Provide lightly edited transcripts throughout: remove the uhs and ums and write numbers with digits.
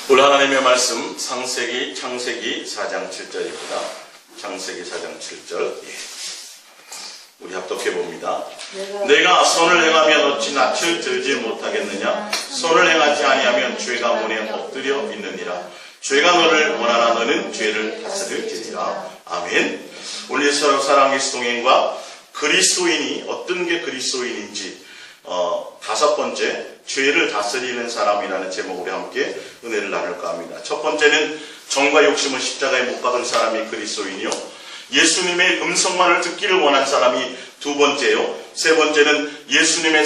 오늘 하나님의 말씀 창세기 4장 7절입니다. 창세기 4장 7절. 우리 합독해 봅니다. 내가 선을 행하면 어찌 낯을 들지 못하겠느냐? 선을 행하지 아니하면 죄가 문에 엎드려 있느니라. 죄가 너를 원하나 너는 죄를 다스릴지니라. 아멘. 오늘 사랑 그리스도 동행과 그리스도인이 어떤 게 그리스도인인지 다섯 번째, 죄를 다스리는 사람이라는 제목으로 함께 은혜를 나눌까 합니다. 첫 번째는 정과 욕심을 십자가에 못 박은 사람이 그리스도인이요, 예수님의 음성만을 듣기를 원한 사람이 두 번째요, 세 번째는 예수님의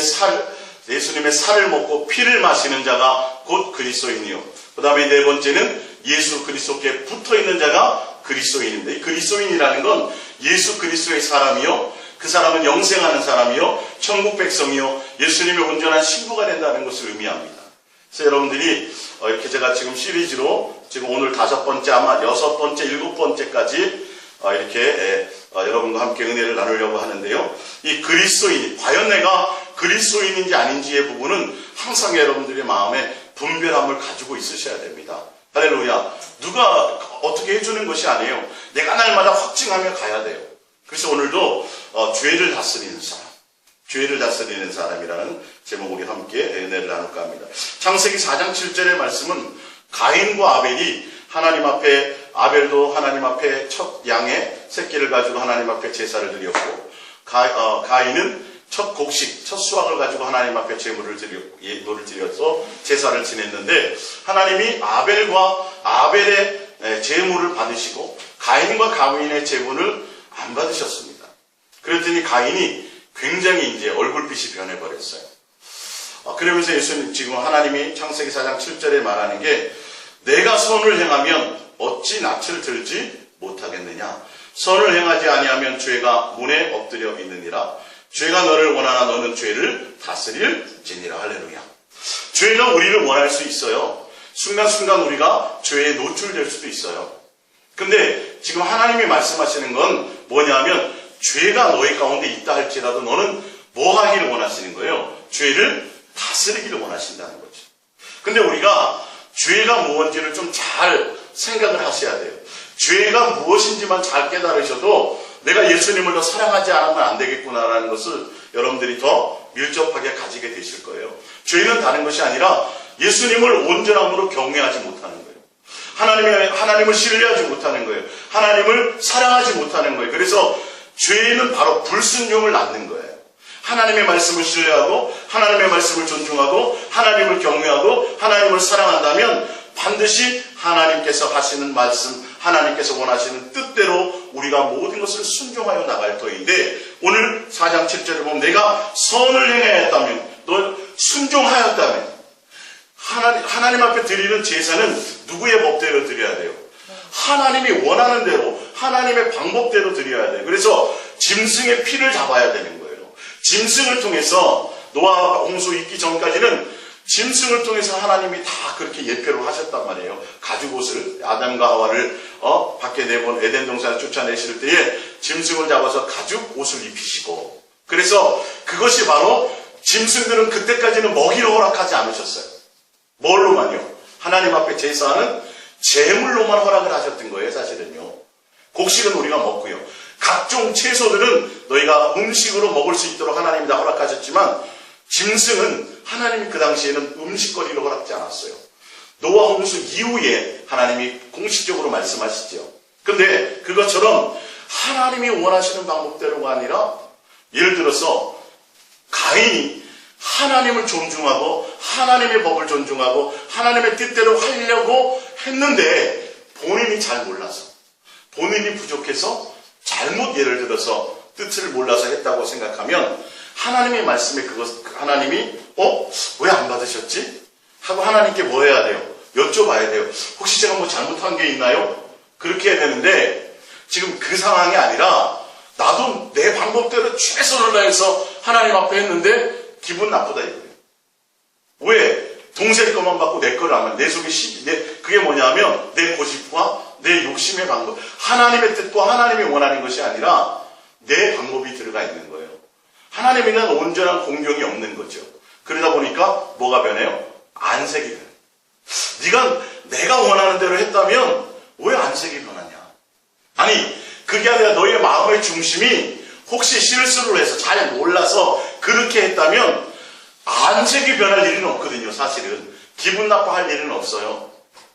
살을 먹고 피를 마시는 자가 곧 그리스도인이요, 그 다음에 네 번째는 예수 그리스도께 붙어있는 자가 그리스도인입니다. 이 그리스도인이라는 건 예수 그리스도의 사람이요, 그 사람은 영생하는 사람이요, 천국 백성이요, 예수님의 온전한 신부가 된다는 것을 의미합니다. 그래서 여러분들이 이렇게 제가 지금 시리즈로 지금 오늘 다섯 번째, 아마 여섯 번째, 일곱 번째까지 이렇게 여러분과 함께 은혜를 나누려고 하는데요. 이 그리스도인, 과연 내가 그리스도인인지 아닌지의 부분은 항상 여러분들의 마음에 분별함을 가지고 있으셔야 됩니다. 할렐루야. 누가 어떻게 해주는 것이 아니에요. 내가 날마다 확증하며 가야 돼요. 그래서 오늘도 죄를 다스리는 사람이라는 제목으로 함께 은혜를 나눌까 합니다. 창세기 4장 7절의 말씀은 가인과 아벨이 하나님 앞에, 아벨도 하나님 앞에 첫 양의 새끼를 가지고 하나님 앞에 제사를 드렸고, 가인은 첫 곡식, 첫 수확을 가지고 하나님 앞에 제물을 드려서 제사를 지냈는데, 하나님이 아벨과 아벨의 제물을 받으시고 가인과 가인의 제물을 안 받으셨습니다. 그랬더니 가인이 굉장히 이제 얼굴빛이 변해버렸어요. 그러면서 예수님, 지금 하나님이 창세기 4장 7절에 말하는 게, 내가 선을 행하면 어찌 낯을 들지 못하겠느냐? 선을 행하지 아니하면 죄가 문에 엎드려 있느니라. 죄가 너를 원하나 너는 죄를 다스릴지니라. 할렐루야. 죄가 우리를 원할 수 있어요. 순간순간 우리가 죄에 노출될 수도 있어요. 근데 지금 하나님이 말씀하시는 건 뭐냐면, 죄가 너희 가운데 있다 할지라도 너는 뭐 하기를 원하시는 거예요? 죄를 다스리기를 원하신다는 거죠. 근데 우리가 죄가 무엇인지를 좀 잘 생각을 하셔야 돼요. 죄가 무엇인지만 잘 깨달으셔도 내가 예수님을 더 사랑하지 않으면 안 되겠구나라는 것을 여러분들이 더 밀접하게 가지게 되실 거예요. 죄는 다른 것이 아니라 예수님을 온전함으로 경외하지 못하는 거예요. 하나님을 신뢰하지 못하는 거예요. 하나님을 사랑하지 못하는 거예요. 그래서 죄는 바로 불순종을 낳는 거예요. 하나님의 말씀을 신뢰하고 하나님의 말씀을 존중하고 하나님을 경외하고 하나님을 사랑한다면 반드시 하나님께서 하시는 말씀, 하나님께서 원하시는 뜻대로 우리가 모든 것을 순종하여 나갈 터인데, 오늘 4장 7절에 보면 내가 선을 행하였다면, 너 순종하였다면, 하나님 앞에 드리는 제사는 누구의 법대로 드려야 돼요? 하나님이 원하는 대로, 하나님의 방법대로 드려야 돼요. 그래서 짐승의 피를 잡아야 되는 거예요. 짐승을 통해서, 노아가 홍수 있기 전까지는 짐승을 통해서 하나님이 다 그렇게 예표를 하셨단 말이에요. 가죽옷을, 아담과 하와를 밖에 내본 에덴 동산을 쫓아내실 때에 짐승을 잡아서 가죽옷을 입히시고, 그래서 그것이 바로, 짐승들은 그때까지는 먹이를 허락하지 않으셨어요. 뭘로만요? 하나님 앞에 제사하는 제물로만 허락을 하셨던 거예요, 사실은요. 곡식은 우리가 먹고요. 각종 채소들은 너희가 음식으로 먹을 수 있도록 하나님이 다 허락하셨지만, 짐승은 하나님이 그 당시에는 음식거리로 허락하지 않았어요. 노아 홍수 이후에 하나님이 공식적으로 말씀하시죠. 근데 그것처럼 하나님이 원하시는 방법대로가 아니라, 예를 들어서 가인이 하나님을 존중하고 하나님의 법을 존중하고 하나님의 뜻대로 하려고 했는데 본인이 잘 몰라서, 본인이 부족해서 잘못, 예를 들어서 뜻을 몰라서 했다고 생각하면 하나님의 말씀에 하나님이 왜 안 받으셨지? 하고 하나님께 뭐 해야 돼요? 여쭤봐야 돼요. 혹시 제가 뭐 잘못한 게 있나요? 그렇게 해야 되는데, 지금 그 상황이 아니라 나도 내 방법대로 최선을 다해서 하나님 앞에 했는데 기분 나쁘다 이거예요. 왜? 동생 것만 받고 내 거를 하면 내 속에 그게 뭐냐면 내 고집과 내 욕심의 방법, 하나님의 뜻과 하나님이 원하는 것이 아니라 내 방법이 들어가 있는 거예요. 하나님에 대한 온전한 공경이 없는 거죠. 그러다 보니까 뭐가 변해요? 안색이 변해요. 네가 내가 원하는 대로 했다면 왜 안색이 변하냐? 아니, 그게 아니라 너의 마음의 중심이 혹시 실수를 해서 잘 몰라서 그렇게 했다면 안색이 변할 일은 없거든요. 사실은 기분 나빠할 일은 없어요.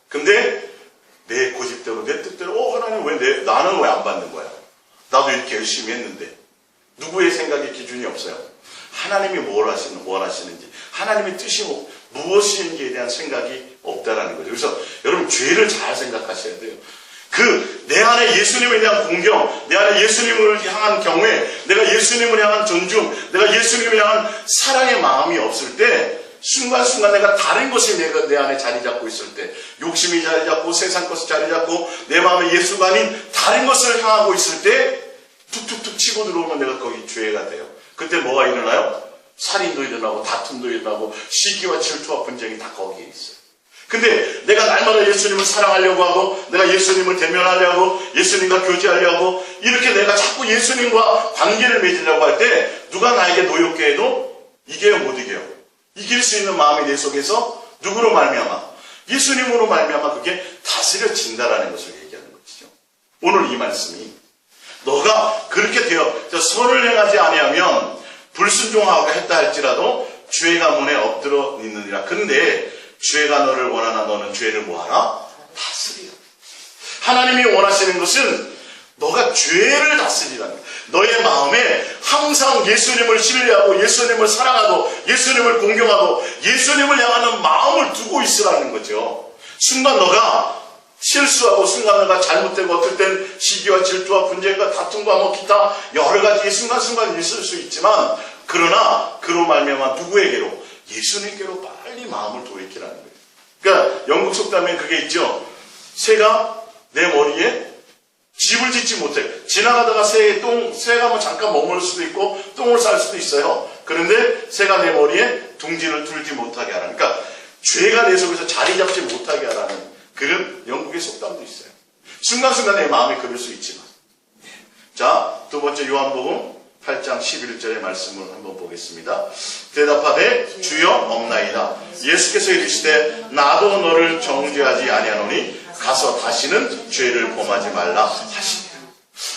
근데 내 고집대로 내 뜻대로 하나님 나는 왜 안 받는 거야? 나도 이렇게 열심히 했는데. 누구의 생각의 기준이 없어요. 하나님이 뭘 원하시는지, 하나님의 뜻이 무엇인지에 대한 생각이 없다라는 거죠. 그래서 여러분 죄를 잘 생각하셔야 돼요. 내 안에 예수님에 대한 공경, 내 안에 예수님을 향한 경외, 내가 예수님을 향한 존중, 내가 예수님을 향한 사랑의 마음이 없을 때 순간순간 내가 다른 것이 내 안에 자리 잡고 있을 때, 욕심이 자리 잡고 세상 것이 자리 잡고 내 마음에 예수가 아닌 다른 것을 향하고 있을 때 툭툭툭 치고 들어오면 내가 거기 죄가 돼요. 그때 뭐가 일어나요? 살인도 일어나고 다툼도 일어나고 시기와 질투와 분쟁이 다 거기에 있어요. 근데 내가 날마다 예수님을 사랑하려고 하고 내가 예수님을 대면하려고 하고 예수님과 교제하려고 하고 이렇게 내가 자꾸 예수님과 관계를 맺으려고 할 때 누가 나에게 노엽게 해도 이겨요 못 이겨요? 이길 수 있는 마음이 내 속에서 누구로 말미암아? 예수님으로 말미암아 그게 다스려진다라는 것을 얘기하는 것이죠. 오늘 이 말씀이 너가 그렇게 선을 행하지 아니하면 불순종하고 했다 할지라도 죄가 문에 엎드러 있느니라. 근데 죄가 너를 원하나 너는 죄를 뭐하라? 다스려. 하나님이 원하시는 것은 너가 죄를 다스리라는 거야. 너의 마음에 항상 예수님을 신뢰하고 예수님을 사랑하고 예수님을 공경하고 예수님을 향하는 마음을 두고 있으라는 거죠. 순간 너가 실수하고 순간 너가 잘못되고 어떨 땐 시기와 질투와 분쟁과 다툼과 기타 여러 가지 순간순간 있을 수 있지만 그러나 그로 말미암아 누구에게로? 예수님께로 빨리 마음을 돌이키라는 거예요. 그러니까 영국 속담에 그게 있죠. 새가 내 머리에 집을 짓지 못해. 지나가다가 새가 잠깐 머물 수도 있고 똥을 쌀 수도 있어요. 그런데 새가 내 머리에 둥지를 tur지 못하게 하라는. 그러니까 죄가 내 속에서 자리 잡지 못하게 하라는 그런 영국의 속담도 있어요. 순간순간 내 마음이 그럴 수 있지만. 자, 두 번째 요한복음 8장 11절의 말씀을 한번 보겠습니다. 대답하되 주여 없나이다. 예수께서 이르시되 나도 너를 정죄하지 아니하노니 가서 다시는 죄를 범하지 말라 하시니라.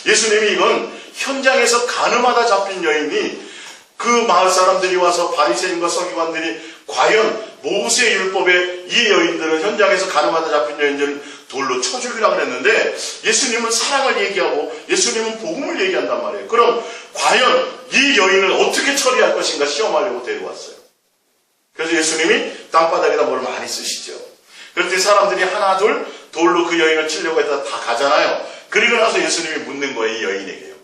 예수님이 이건 현장에서 가늠하다 잡힌 여인이 그 마을 사람들이 와서 바리새인과 서기관들이 과연 모세 율법에 이 여인들은 현장에서 가늠하다 잡힌 여인들은 돌로 쳐 죽이라고 그랬는데 예수님은 사랑을 얘기하고 예수님은 복음을 얘기한단 말이에요. 그럼 과연 이 여인을 어떻게 처리할 것인가 시험하려고 데려왔어요. 그래서 예수님이 땅바닥에다 뭘 많이 쓰시죠. 그런데 사람들이 하나 둘 돌로 그 여인을 치려고 해서 다 가잖아요. 그리고 나서 예수님이 묻는 거예요. 이 여인에게요.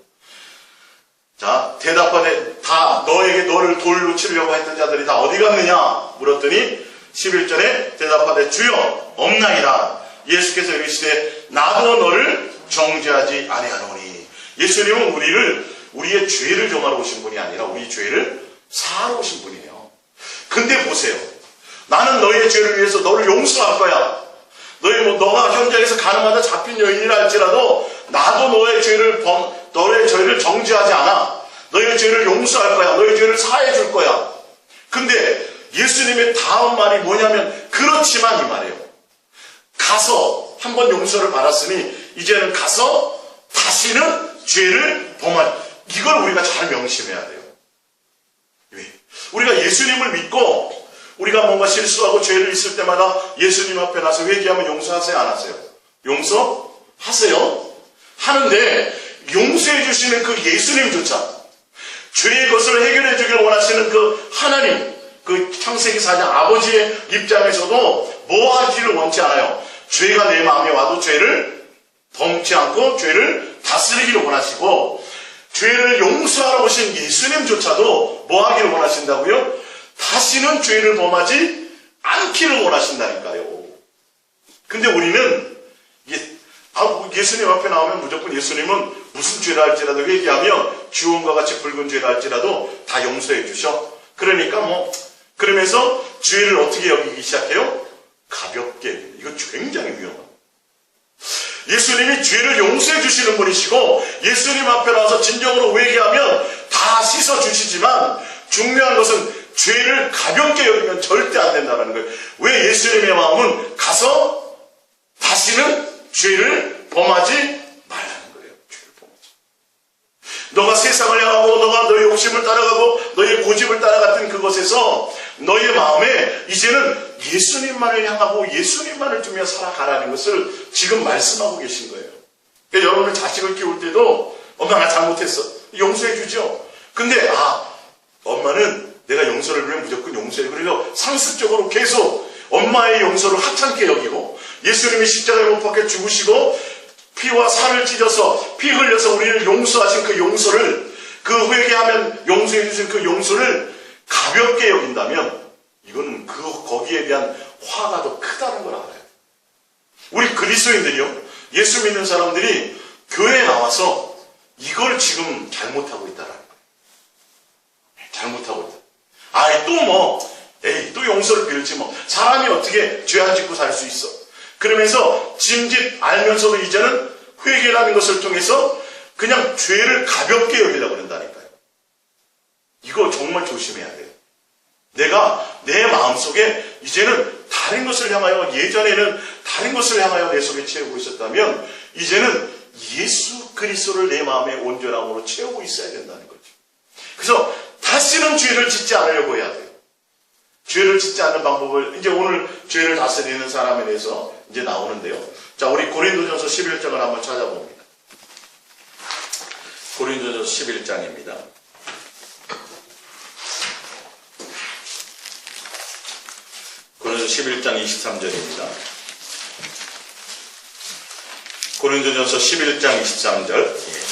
자, 대답하되 다 너를 돌로 치려고 했던 자들이 다 어디 갔느냐 물었더니 11절에 대답하되 주여 없나이다. 예수께서 이르시되 나도 너를 정죄하지 아니하노니. 예수님은 우리의 죄를 정하러 오신 분이 아니라 우리 죄를 사하러 오신 분이에요. 근데 보세요. 나는 너의 죄를 위해서 너를 용서할 거야. 너가 현장에서 가늠하다 잡힌 여인이라 할지라도 나도 너의 죄를 정죄하지 않아. 너의 죄를 용서할 거야. 너의 죄를 사해 줄 거야. 근데 예수님의 다음 말이 뭐냐면 그렇지만 이 말이에요. 가서 한번 용서를 받았으니 이제는 가서 다시는 죄를 범하지. 이걸 우리가 잘 명심해야 돼요. 왜? 우리가 예수님을 믿고 우리가 뭔가 실수하고 죄를 있을 때마다 예수님 앞에 나서 회개하면 용서하세요? 안 하세요? 용서하세요? 하는데 용서해 주시는 그 예수님조차 죄의 것을 해결해 주길 원하시는 그 하나님, 그 창세기 4장 아버지의 입장에서도 뭐 하기를 원치 않아요. 죄가 내 마음에 와도 죄를 범치 않고 죄를 다스리기를 원하시고 죄를 용서하러 오신 예수님조차도 뭐 하기를 원하신다고요? 다시는 죄를 범하지 않기를 원하신다니까요. 근데 우리는 예수님 앞에 나오면 무조건 예수님은 무슨 죄를 할지라도 회개하며 주원과 같이 붉은 죄를 할지라도 다 용서해 주셔. 그러니까 그러면서 죄를 어떻게 여기기 시작해요? 가볍게. 이거 굉장히 위험합니다. 예수님이 죄를 용서해 주시는 분이시고 예수님 앞에 나와서 진정으로 회개하면 다 씻어 주시지만 중요한 것은 죄를 가볍게 여기면 절대 안 된다는 거예요. 왜? 예수님의 마음은 가서 죄를 범하지 말라는 거예요. 죄를 범하지. 너가 세상을 향하고 너가 너의 욕심을 따라가고 너의 고집을 따라갔던 그것에서 너의 마음에 이제는 예수님만을 향하고 예수님만을 두며 살아가라는 것을 지금 말씀하고 계신 거예요. 그러니까 여러분은 자식을 키울 때도 엄마 나 잘못했어. 용서해 주죠. 근데 엄마는 내가 용서를 하면 무조건 용서해. 그래서 상습적으로 계속 엄마의 용서를 하찮게 여기고 예수님이 십자가에 못 박혀 죽으시고 피와 살을 찢어서 피 흘려서 우리를 용서하신 그 용서를 그 회개하면 용서해 주신 그 용서를 가볍게 여긴다면 이거는 거기에 대한 화가 더 크다는 걸 알아요. 우리 그리스도인들이요. 예수 믿는 사람들이 교회에 나와서 이걸 지금 잘못하고 있다라는 거예요. 잘못하고 있다. 또 용서를 빌지 뭐. 사람이 어떻게 죄 안 짓고 살 수 있어. 그러면서 짐짓 알면서도 이제는 회개라는 것을 통해서 그냥 죄를 가볍게 여기려고 그런다니까요. 이거 정말 조심해야 돼요. 내가 내 마음속에 이제는 다른 것을 향하여 예전에는 다른 것을 향하여 내 속에 채우고 있었다면 이제는 예수 그리스도를 내 마음의 온전함으로 채우고 있어야 된다는 거죠. 그래서 다시는 죄를 짓지 않으려고 해야 돼요. 죄를 짓지 않는 방법을 이제 오늘 죄를 다스리는 사람에 대해서 이제 나오는데요. 자, 우리 고린도전서 11장을 한번 찾아봅니다. 고린도전서 11장입니다. 고린도전서 11장 23절입니다. 고린도전서 11장 23절.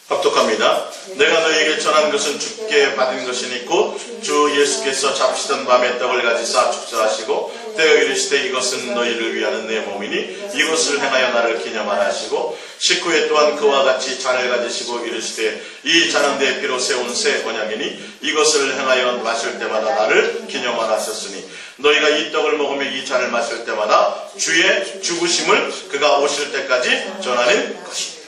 합독합니다. 내가 너희에게 전한 것은 주께 받은 것이니 곧 주 예수께서 잡시던 밤에 떡을 가지사 축사하시고 떼어 이르시되 이것은 너희를 위하는 내 몸이니 이것을 행하여 나를 기념하라 하시고 식후에 또한 그와 같이 잔을 가지시고 이르시되 이 잔은 내 피로 세운 새 언약이니 이것을 행하여 마실 때마다 나를 기념하라 하셨으니 너희가 이 떡을 먹으며 이 잔을 마실 때마다 주의 죽으심을 그가 오실 때까지 전하는 것입니다.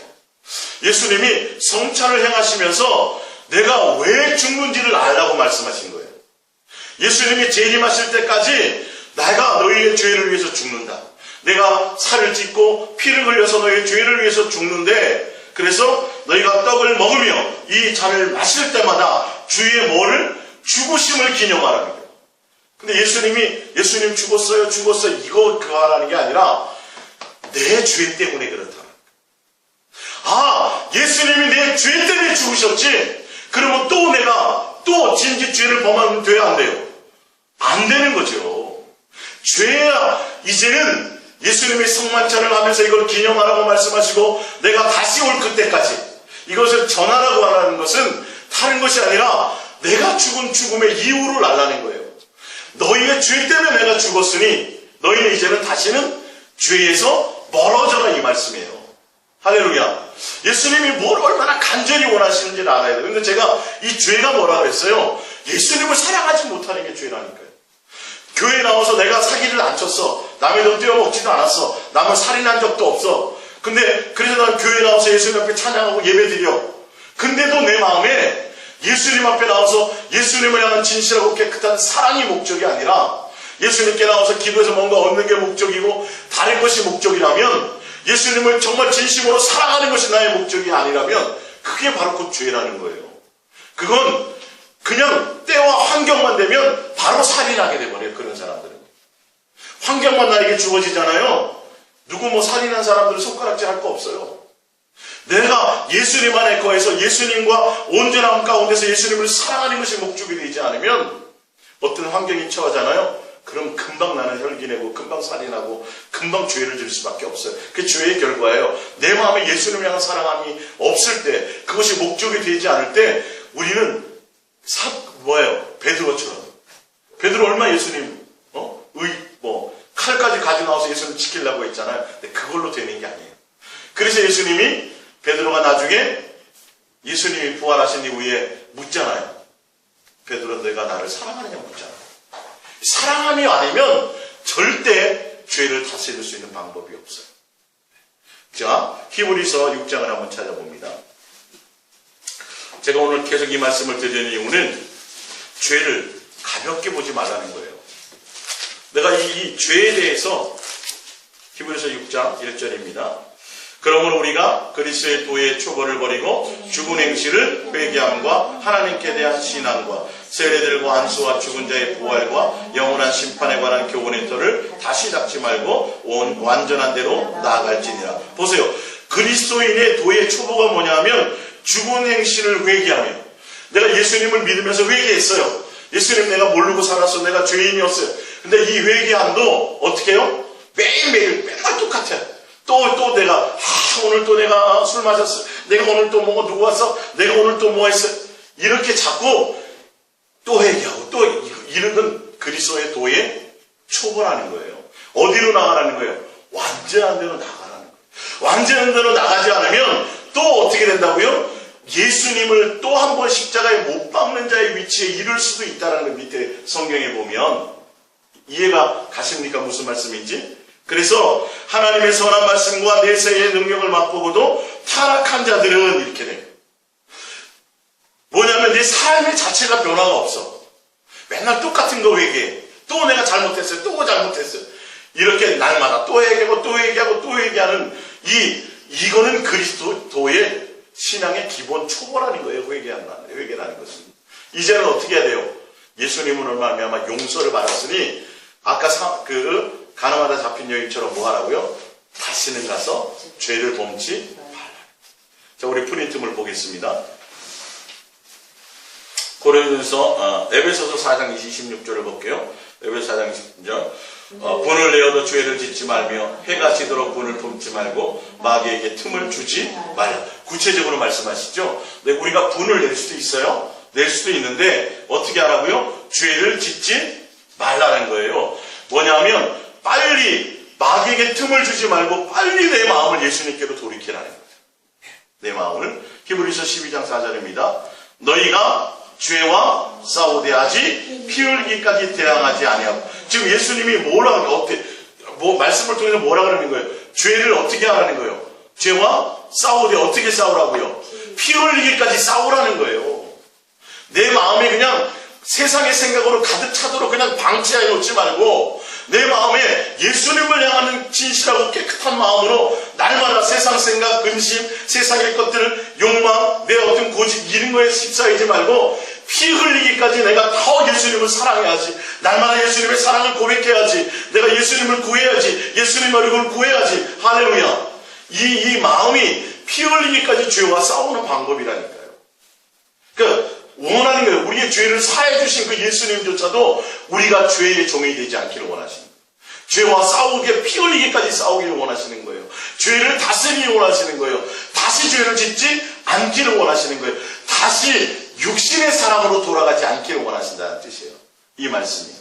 예수님이 성찬을 행하시면서 내가 왜 죽는지를 알라고 말씀하신 거예요. 예수님이 재림하실 때까지 내가 너희의 죄를 위해서 죽는다. 내가 살을 찢고 피를 흘려서 너희의 죄를 위해서 죽는데 그래서 너희가 떡을 먹으며 이 잔을 마실 때마다 주의 뭐를? 죽으심을 기념하라는 거예요. 근데 예수님 죽었어요 이거 그거 하라는 게 아니라 내 죄 때문에 그렇다. 예수님이 내 죄 때문에 죽으셨지. 그러면 또 내가 또 진지 죄를 범하면 돼야 안 돼요? 안 되는 거죠. 죄야 이제는 예수님이 성만찬을 하면서 이걸 기념하라고 말씀하시고 내가 다시 올 그때까지 이것을 전하라고 하라는 것은 다른 것이 아니라 내가 죽은 죽음의 이유를 알라는 거예요. 너희의 죄 때문에 내가 죽었으니 너희는 이제는 다시는 죄에서 멀어져라 이 말씀이에요. 할렐루야. 예수님이 뭘 얼마나 간절히 원하시는지를 알아야 돼요. 근데 제가 이 죄가 뭐라 그랬어요? 예수님을 사랑하지 못하는 게 죄라니까요. 교회에 나와서 내가 사기를 안 쳤어. 남의 돈 떼어먹지도 않았어. 남을 살인한 적도 없어. 근데 그래서 난 교회에 나와서 예수님 앞에 찬양하고 예배드려. 근데도 내 마음에 예수님 앞에 나와서 예수님을 향한 진실하고 깨끗한 사랑이 목적이 아니라 예수님께 나와서 기도해서 뭔가 얻는 게 목적이고 다른 것이 목적이라면 예수님을 정말 진심으로 사랑하는 것이 나의 목적이 아니라면 그게 바로 그 죄라는 거예요. 그건 그냥 때와 환경만 되면 바로 살인하게 돼버려요. 그런 사람들은. 환경만 나에게 주어지잖아요. 누구 살인한 사람들은 손가락질 할 거 없어요. 내가 예수님 안에 거해서 예수님과 온전함 가운데서 예수님을 사랑하는 것이 목적이 되지 않으면 어떤 환경이 처하잖아요. 그럼 금방 나는 혈기내고 금방 살인하고 금방 죄를 질 수밖에 없어요. 그게 죄의 결과예요. 내 마음에 예수님을 향한 사랑함이 없을 때 그것이 목적이 되지 않을 때 우리는 베드로처럼. 베드로 얼마 예수님 칼까지 가지고 나와서 예수님 지키려고 했잖아요. 근데 그걸로 되는 게 아니에요. 그래서 예수님이 베드로가 나중에 예수님이 부활하신 이후에 묻잖아요. 베드로 너희가 나를 사랑하느냐 묻잖아요. 사랑함이 아니면 절대 죄를 다스릴 수 있는 방법이 없어요. 자, 히브리서 6장을 한번 찾아봅니다. 제가 오늘 계속 이 말씀을 드리는 이유는 죄를 가볍게 보지 말라는 거예요. 내가 이 죄에 대해서 히브리서 6장 1절입니다. 그러므로 우리가 그리스도의 도의 초벌을 버리고 죽은 행실을 회개함과 하나님께 대한 신앙과 세례들과 안수와 죽은 자의 부활과 영원한 심판에 관한 교훈의 터를 다시 닦지 말고 완전한 대로 나아갈지니라. 보세요. 그리스도인의 도의 초보가 뭐냐면 죽은 행실을 회개하며, 내가 예수님을 믿으면서 회개했어요. 예수님 내가 모르고 살았어. 내가 죄인이었어요. 근데 이 회개함도 어떻게 해요? 매일매일 맨날 똑같아요. 또 내가 오늘 또 내가 술 마셨어. 내가 오늘 또 뭐 누구 왔어. 내가 오늘 또 뭐 했어. 이렇게 자꾸 또 회개하고 또 이런 그리스도의 도에 초벌하는 거예요. 어디로 나가라는 거예요? 완전한 데로 나가라는 거예요. 완전한 데로 나가지 않으면 또 어떻게 된다고요? 예수님을 또 한 번 십자가에 못 박는 자의 위치에 이를 수도 있다는 걸 밑에 성경에 보면 이해가 가십니까? 무슨 말씀인지? 그래서 하나님의 선한 말씀과 내세의 능력을 맛보고도 타락한 자들은 이렇게 돼요. 뭐냐면 내 삶의 자체가 변화가 없어. 맨날 똑같은 거 회개해. 또 내가 잘못했어요. 또 잘못했어요. 이렇게 날마다 또 회개하고 또 회개하고 또 회개하는 이거는 그리스도의 신앙의 기본 초보라는 거예요. 회개라는 것은. 이제는 어떻게 해야 돼요? 예수님은 말미암아 용서를 받았으니 아까 가늠하다 잡힌 여인처럼 뭐 하라고요? 다시는 가서 죄를 범치 말라. 자, 우리 프린트물 보겠습니다. 고린도서 에베소서 4장 26절을 볼게요. 에베소 4장 26절. 분을 내어도 죄를 짓지 말며 해가 지도록 분을 품지 말고 마귀에게 틈을 주지 말라. 구체적으로 말씀하시죠. 네, 우리가 분을 낼 수도 있어요. 낼 수도 있는데 어떻게 하라고요? 죄를 짓지 말라는 거예요. 뭐냐면 빨리 마귀에게 틈을 주지 말고 빨리 내 마음을 예수님께로 돌이키라는 거예요. 내 마음을. 히브리서 12장 4절입니다. 너희가 죄와 싸우되 아직 피 흘리기까지 대항하지 아니하고. 지금 예수님이 말씀을 통해서 뭐라 그러는 거예요? 죄를 어떻게 하라는 거예요? 죄와 싸우되 어떻게 싸우라고요? 피 흘리기까지 싸우라는 거예요. 내 마음이 그냥 세상의 생각으로 가득 차도록 그냥 방치해 놓지 말고 내 마음에 예수님을 향하는 진실하고 깨끗한 마음으로 날마다 세상 생각, 근심, 세상의 것들을 욕망, 내 어떤 고집 이런 거에 휩싸이지 말고 피 흘리기까지 내가 더 예수님을 사랑해야지. 날마다 예수님의 사랑을 고백해야지. 내가 예수님을 구해야지. 예수님 얼굴을 구해야지. 할렐루야. 이 마음이 피 흘리기까지 죄와 싸우는 방법이라니까요. 그러니까 원하는 거예요. 우리의 죄를 사해 주신 그 예수님조차도 우리가 죄의 종이 되지 않기를 원하십니다. 죄와 싸우게 피 흘리기까지 싸우기를 원하시는 거예요. 죄를 다스리기를 원하시는 거예요. 다시 죄를 짓지 않기를 원하시는 거예요. 다시 육신의 사람으로 돌아가지 않기를 원하신다는 뜻이에요. 이 말씀이.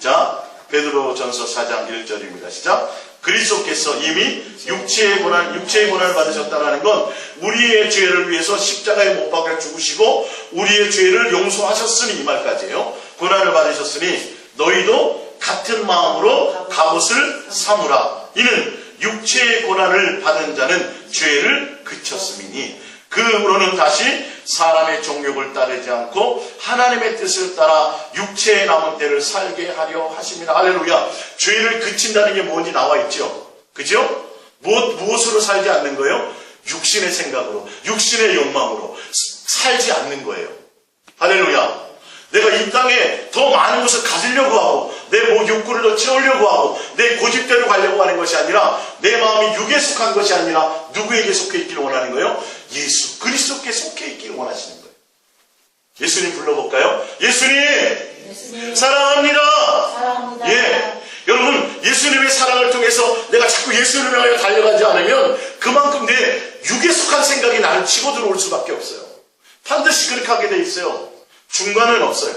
자, 베드로전서 4장 1절입니다. 시작. 그리스도께서 이미 육체의 고난을 받으셨다는 건 우리의 죄를 위해서 십자가에 못 박아 죽으시고 우리의 죄를 용서하셨으니 이 말까지예요. 고난을 받으셨으니 너희도 같은 마음으로 갑옷을 삼으라. 이는 육체의 고난을 받은 자는 죄를 그쳤음이니 그 후로는 다시 사람의 정욕을 따르지 않고 하나님의 뜻을 따라 육체에 남은 때를 살게 하려 하십니다. 할렐루야. 죄를 그친다는 게 뭔지 나와 있죠. 그죠? 무엇으로 살지 않는 거예요? 육신의 생각으로, 육신의 욕망으로 살지 않는 거예요. 할렐루야. 내가 이 땅에 더 많은 것을 가지려고 하고 내 욕구를 더 채우려고 하고 내 고집대로 가려고 하는 것이 아니라 내 마음이 육에 속한 것이 아니라 누구에게 속해 있기를 원하는 거예요? 예수 그리스도께 속해 있기를 원하시는 거예요. 예수님 불러볼까요? 예수님 사랑합니다. 예, 여러분 예수님의 사랑을 통해서 내가 자꾸 예수님을 향해 달려가지 않으면 그만큼 내 육에 속한 생각이 나를 치고 들어올 수밖에 없어요. 반드시 그렇게 하게 돼 있어요. 중간은 없어요.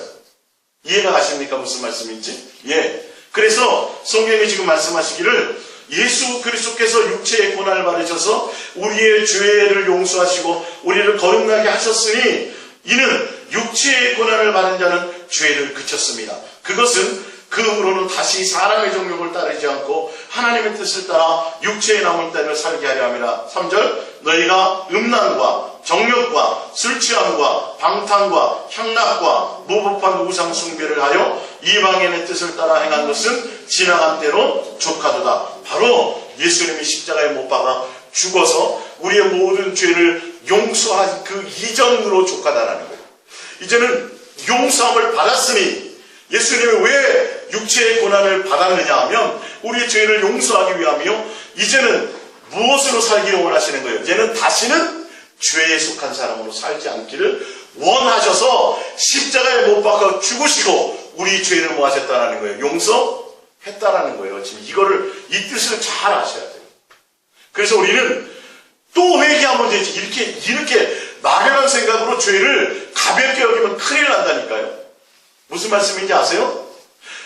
이해가 가십니까? 무슨 말씀인지? 예. 그래서 성경이 지금 말씀하시기를 예수 그리스도께서 육체의 고난을 받으셔서 우리의 죄를 용서하시고 우리를 거듭나게 하셨으니 이는 육체의 고난을 받은 자는 죄를 그쳤습니다. 그것은 그 후로는 다시 사람의 정욕을 따르지 않고 하나님의 뜻을 따라 육체에 남은 때를 살게 하려 함이라. 3절 너희가 음란과 정욕과 술취함과 방탕과 향락과 무법한 우상 숭배를 하여 이방인의 뜻을 따라 행한 것은 지나간 대로 족하도다. 바로 예수님이 십자가에 못 박아 죽어서 우리의 모든 죄를 용서한 그 이전으로 족하다라는 거예요. 이제는 용서함을 받았으니 예수님이 왜 육체의 고난을 받았느냐 하면 우리의 죄를 용서하기 위함이요. 이제는 무엇으로 살기를 원하시는 거예요? 이제는 다시는 죄에 속한 사람으로 살지 않기를 원하셔서 십자가에 못 박아 죽으시고 우리 죄를 뭐 하셨다라는 거예요? 용서했다라는 거예요. 지금 이 뜻을 잘 아셔야 돼요. 그래서 우리는 또 회개하면 되지. 이렇게 막연한 생각으로 죄를 가볍게 여기면 큰일 난다니까요. 무슨 말씀인지 아세요?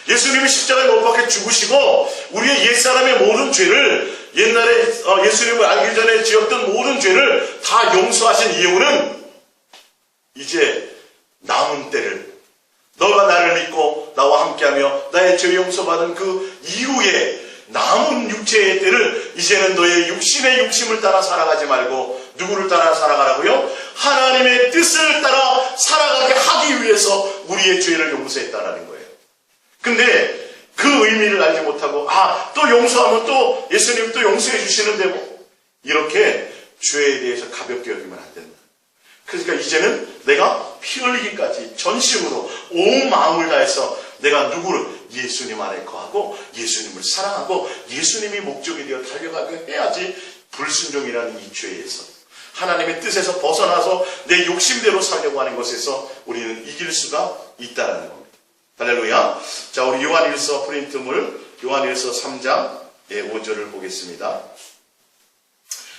예수님이 십자가에 못 박혀 죽으시고 우리의 옛사람의 모든 죄를 옛날에 예수님을 알기 전에 지었던 모든 죄를 다 용서하신 이유는 이제 남은 때를 너가 나를 믿고 나와 함께하며 나의 죄 용서받은 그 이후에 남은 육체의 때를 이제는 너의 육신의 욕심을 따라 살아가지 말고 누구를 따라 살아가라고요? 하나님의 뜻을 따라 살아가게 하기 위해서 우리의 죄를 용서했다라는 거예요. 근데 그 의미를 알지 못하고 또 용서하면 또 예수님 또 용서해 주시는데 뭐 이렇게 죄에 대해서 가볍게 여기면 안 된다. 그러니까 이제는 내가 피 흘리기까지 전심으로 온 마음을 다해서 내가 누구를 예수님 안에 거하고 예수님을 사랑하고 예수님이 목적이 되어 달려가게 해야지 불순종이라는 이 죄에서 하나님의 뜻에서 벗어나서 내 욕심대로 살려고 하는 것에서 우리는 이길 수가 있다는 겁니다. 할렐루야. 자, 우리 요한일서 프린트물 요한일서 3장 5절을 보겠습니다.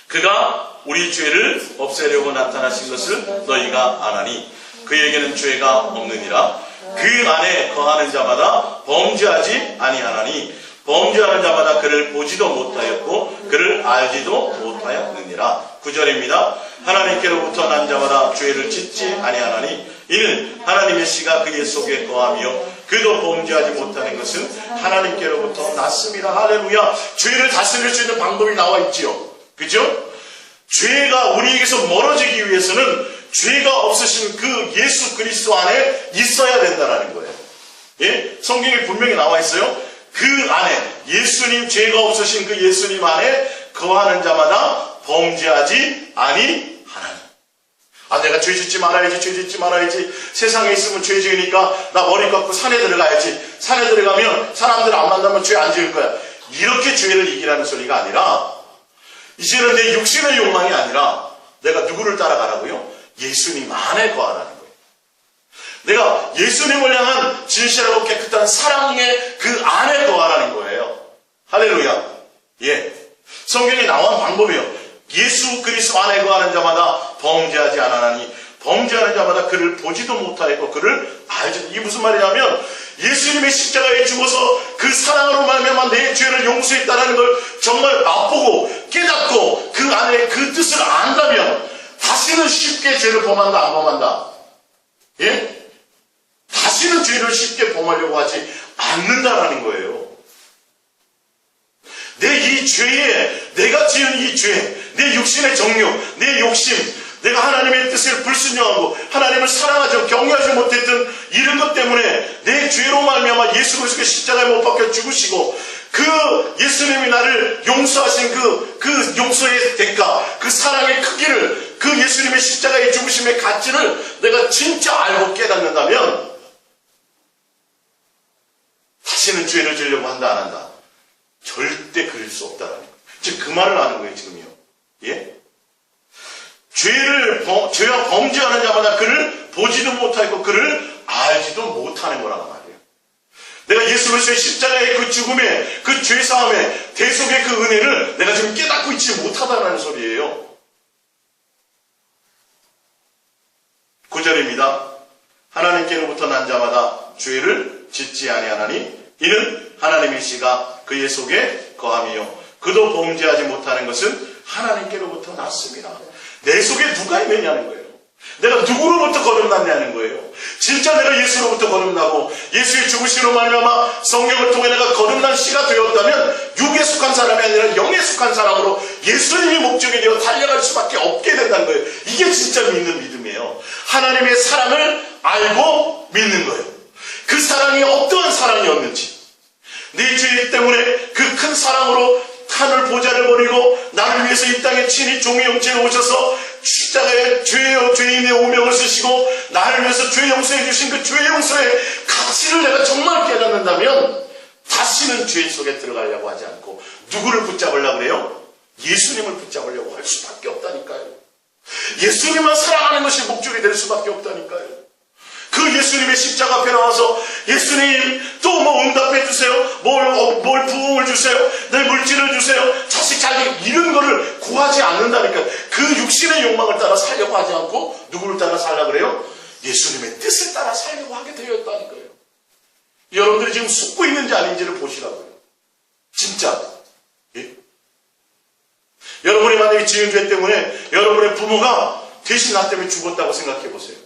그가 우리 죄를 없애려고 나타나신 것을 너희가 아나니 그에게는 죄가 없느니라. 그 안에 거하는 자마다 범죄하지 아니하나니 범죄하는 자마다 그를 보지도 못하였고 그를 알지도 못하였느니라. 9절입니다. 하나님께로부터 난 자마다 죄를 짓지 아니하나니 이는 하나님의 씨가 그의 속에 거하며 그도 범죄하지 못하는 것은 하나님께로부터 났습니다. 할렐루야. 죄를 다스릴 수 있는 방법이 나와 있지요. 그죠? 죄가 우리에게서 멀어지기 위해서는 죄가 없으신 그 예수 그리스도 안에 있어야 된다는 거예요. 예? 성경에 분명히 나와 있어요. 그 안에 예수님 죄가 없으신 그 예수님 안에 거하는 자마다 범죄하지 아니하나니. 내가 죄 짓지 말아야지. 세상에 있으면 죄 지으니까 나 머리 깎고 산에 들어가야지. 산에 들어가면 사람들 안 만나면 죄 안 지을 거야. 이렇게 죄를 이기라는 소리가 아니라 이제는 내 육신의 욕망이 아니라 내가 누구를 따라가라고요? 예수님 안에 거하라는 거예요. 내가 예수님을 향한 진실하고 깨끗한 사랑의 그 안에 거하라는 거예요. 할렐루야. 예. 성경에 나온 방법이에요. 예수 그리스도 안에 거하는 자마다 범죄하지 않으나니 범죄하는 자마다 그를 보지도 못하였고 그를 알지. 이게 무슨 말이냐면 예수님의 십자가에 죽어서 그 사랑으로 말미암아 내 죄를 용서했다는 걸 정말 맛보고 깨닫고 그 안에 그 뜻을 안다면 다시는 쉽게 죄를 범한다 안 범한다? 예? 다시는 죄를 쉽게 범하려고 하지 않는다라는 거예요. 내 이 죄에 내가 지은 이 죄, 내 육신의 정욕, 내 욕심, 내가 하나님의 뜻을 불순종하고 하나님을 사랑하지 경외하지 못했던 이런 것 때문에 내 죄로 말미암아 예수 그리스도의 십자가에 못 박혀 죽으시고 그 예수님이 나를 용서하신 그 용서의 대가, 그 사랑의 크기를, 그 예수님의 십자가의 죽으심의 가치를 내가 진짜 알고 깨닫는다면 다시는 죄를 지으려고 한다 안 한다? 절대 그럴 수 없다라는 거예요. 지금 그 말을 하는 거예요 지금요. 예? 죄와 범죄하는 자마다 그를 보지도 못하고 그를 알지도 못하는 거란 말이에요. 내가 예수 그리스도의 십자가의 그 죽음에 그 죄사함의 대속의 그 은혜를 내가 지금 깨닫고 있지 못하다는 소리예요. 9절입니다. 하나님께로부터 난 자마다 죄를 짓지 아니하나니 이는 하나님의 씨가 그의 속에 거함이요 그도 범죄하지 못하는 것은 하나님께로부터 났습니다. 내 속에 누가 있느냐는 거예요. 내가 누구로부터 거듭났냐는 거예요. 진짜 내가 예수로부터 거듭나고 예수의 죽으심으로 말미암아 성령을 통해 내가 거듭난 씨가 되었다면 육에 속한 사람이 아니라 영에 속한 사람으로 예수님이 목적이 되어 달려갈 수밖에 없게 된다는 거예요. 이게 진짜 믿는 믿음이에요. 하나님의 사랑을 알고 믿는 거예요. 그 사랑이 어떠한 사랑이었는지, 내 죄 때문에 그 큰 사랑으로 하늘 보좌를 버리고 나를 위해서 이 땅에 친히 종의 형체로 오셔서 십자가에 죄인의 오명을 쓰시고 나를 위해서 죄 용서해 주신 그 죄 용서의 가치를 내가 정말 깨닫는다면 다시는 죄 속에 들어가려고 하지 않고 누구를 붙잡으려고 그래요? 예수님을 붙잡으려고 할 수밖에 없다니까요. 예수님만 사랑하는 것이 목적이 될 수밖에 없다니까요. 그 예수님의 십자가 앞에 나와서 예수님 또 뭐 응답해 주세요. 뭘 부흥을 주세요. 내 물질을 주세요. 자식 잘 이런 거를 구하지 않는다니까. 그 육신의 욕망을 따라 살려고 하지 않고 누구를 따라 살려고 그래요? 예수님의 뜻을 따라 살려고 하게 되었다니까요. 여러분들이 지금 속고 있는지 아닌지를 보시라고요. 진짜. 예? 여러분이 만약에 지은 죄 때문에 여러분의 부모가 대신 나 때문에 죽었다고 생각해 보세요.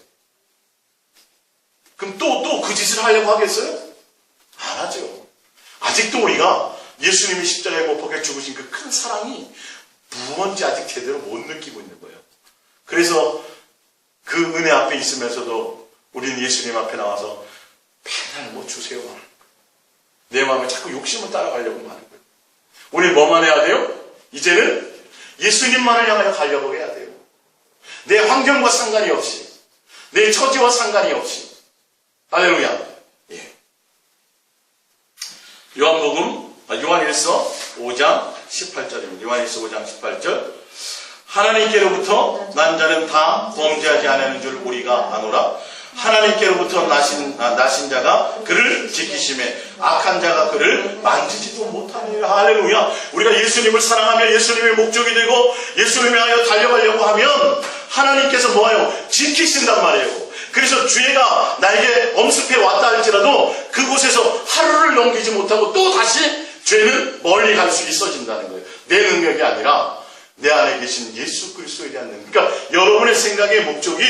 그럼 또 그 짓을 하려고 하겠어요? 안 하죠. 아직도 우리가 예수님이 십자가에 못 박혀 죽으신 그 큰 사랑이 무언지 아직 제대로 못 느끼고 있는 거예요. 그래서 그 은혜 앞에 있으면서도 우리는 예수님 앞에 나와서 맨날 뭐 주세요 하는 거예요. 내 마음에 자꾸 욕심을 따라가려고 하는 거예요. 우리 뭐만 해야 돼요? 이제는 예수님만을 향하여 가려고 해야 돼요. 내 환경과 상관이 없이, 내 처지와 상관이 없이. 할렐루야. 예. 요한일서 5장 18절입니다. 요한일서 5장 18절. 하나님께로부터 난 자는 다 범죄하지 않는 줄 우리가 아노라. 하나님께로부터 나신 자가 그를 지키심에 악한 자가 그를 만지지도 못하느니라. 할렐루야. 우리가 예수님을 사랑하며 예수님의 목적이 되고 예수님을 향하여 달려가려고 하면 하나님께서 뭐예요? 지키신단 말이에요. 그래서 죄가 나에게 엄습해 왔다 할지라도 그곳에서 하루를 넘기지 못하고 또 다시 죄는 멀리 갈 수 있어진다는 거예요. 내 능력이 아니라 내 안에 계신 예수 그리스도에 대한 능력. 그러니까 여러분의 생각의 목적이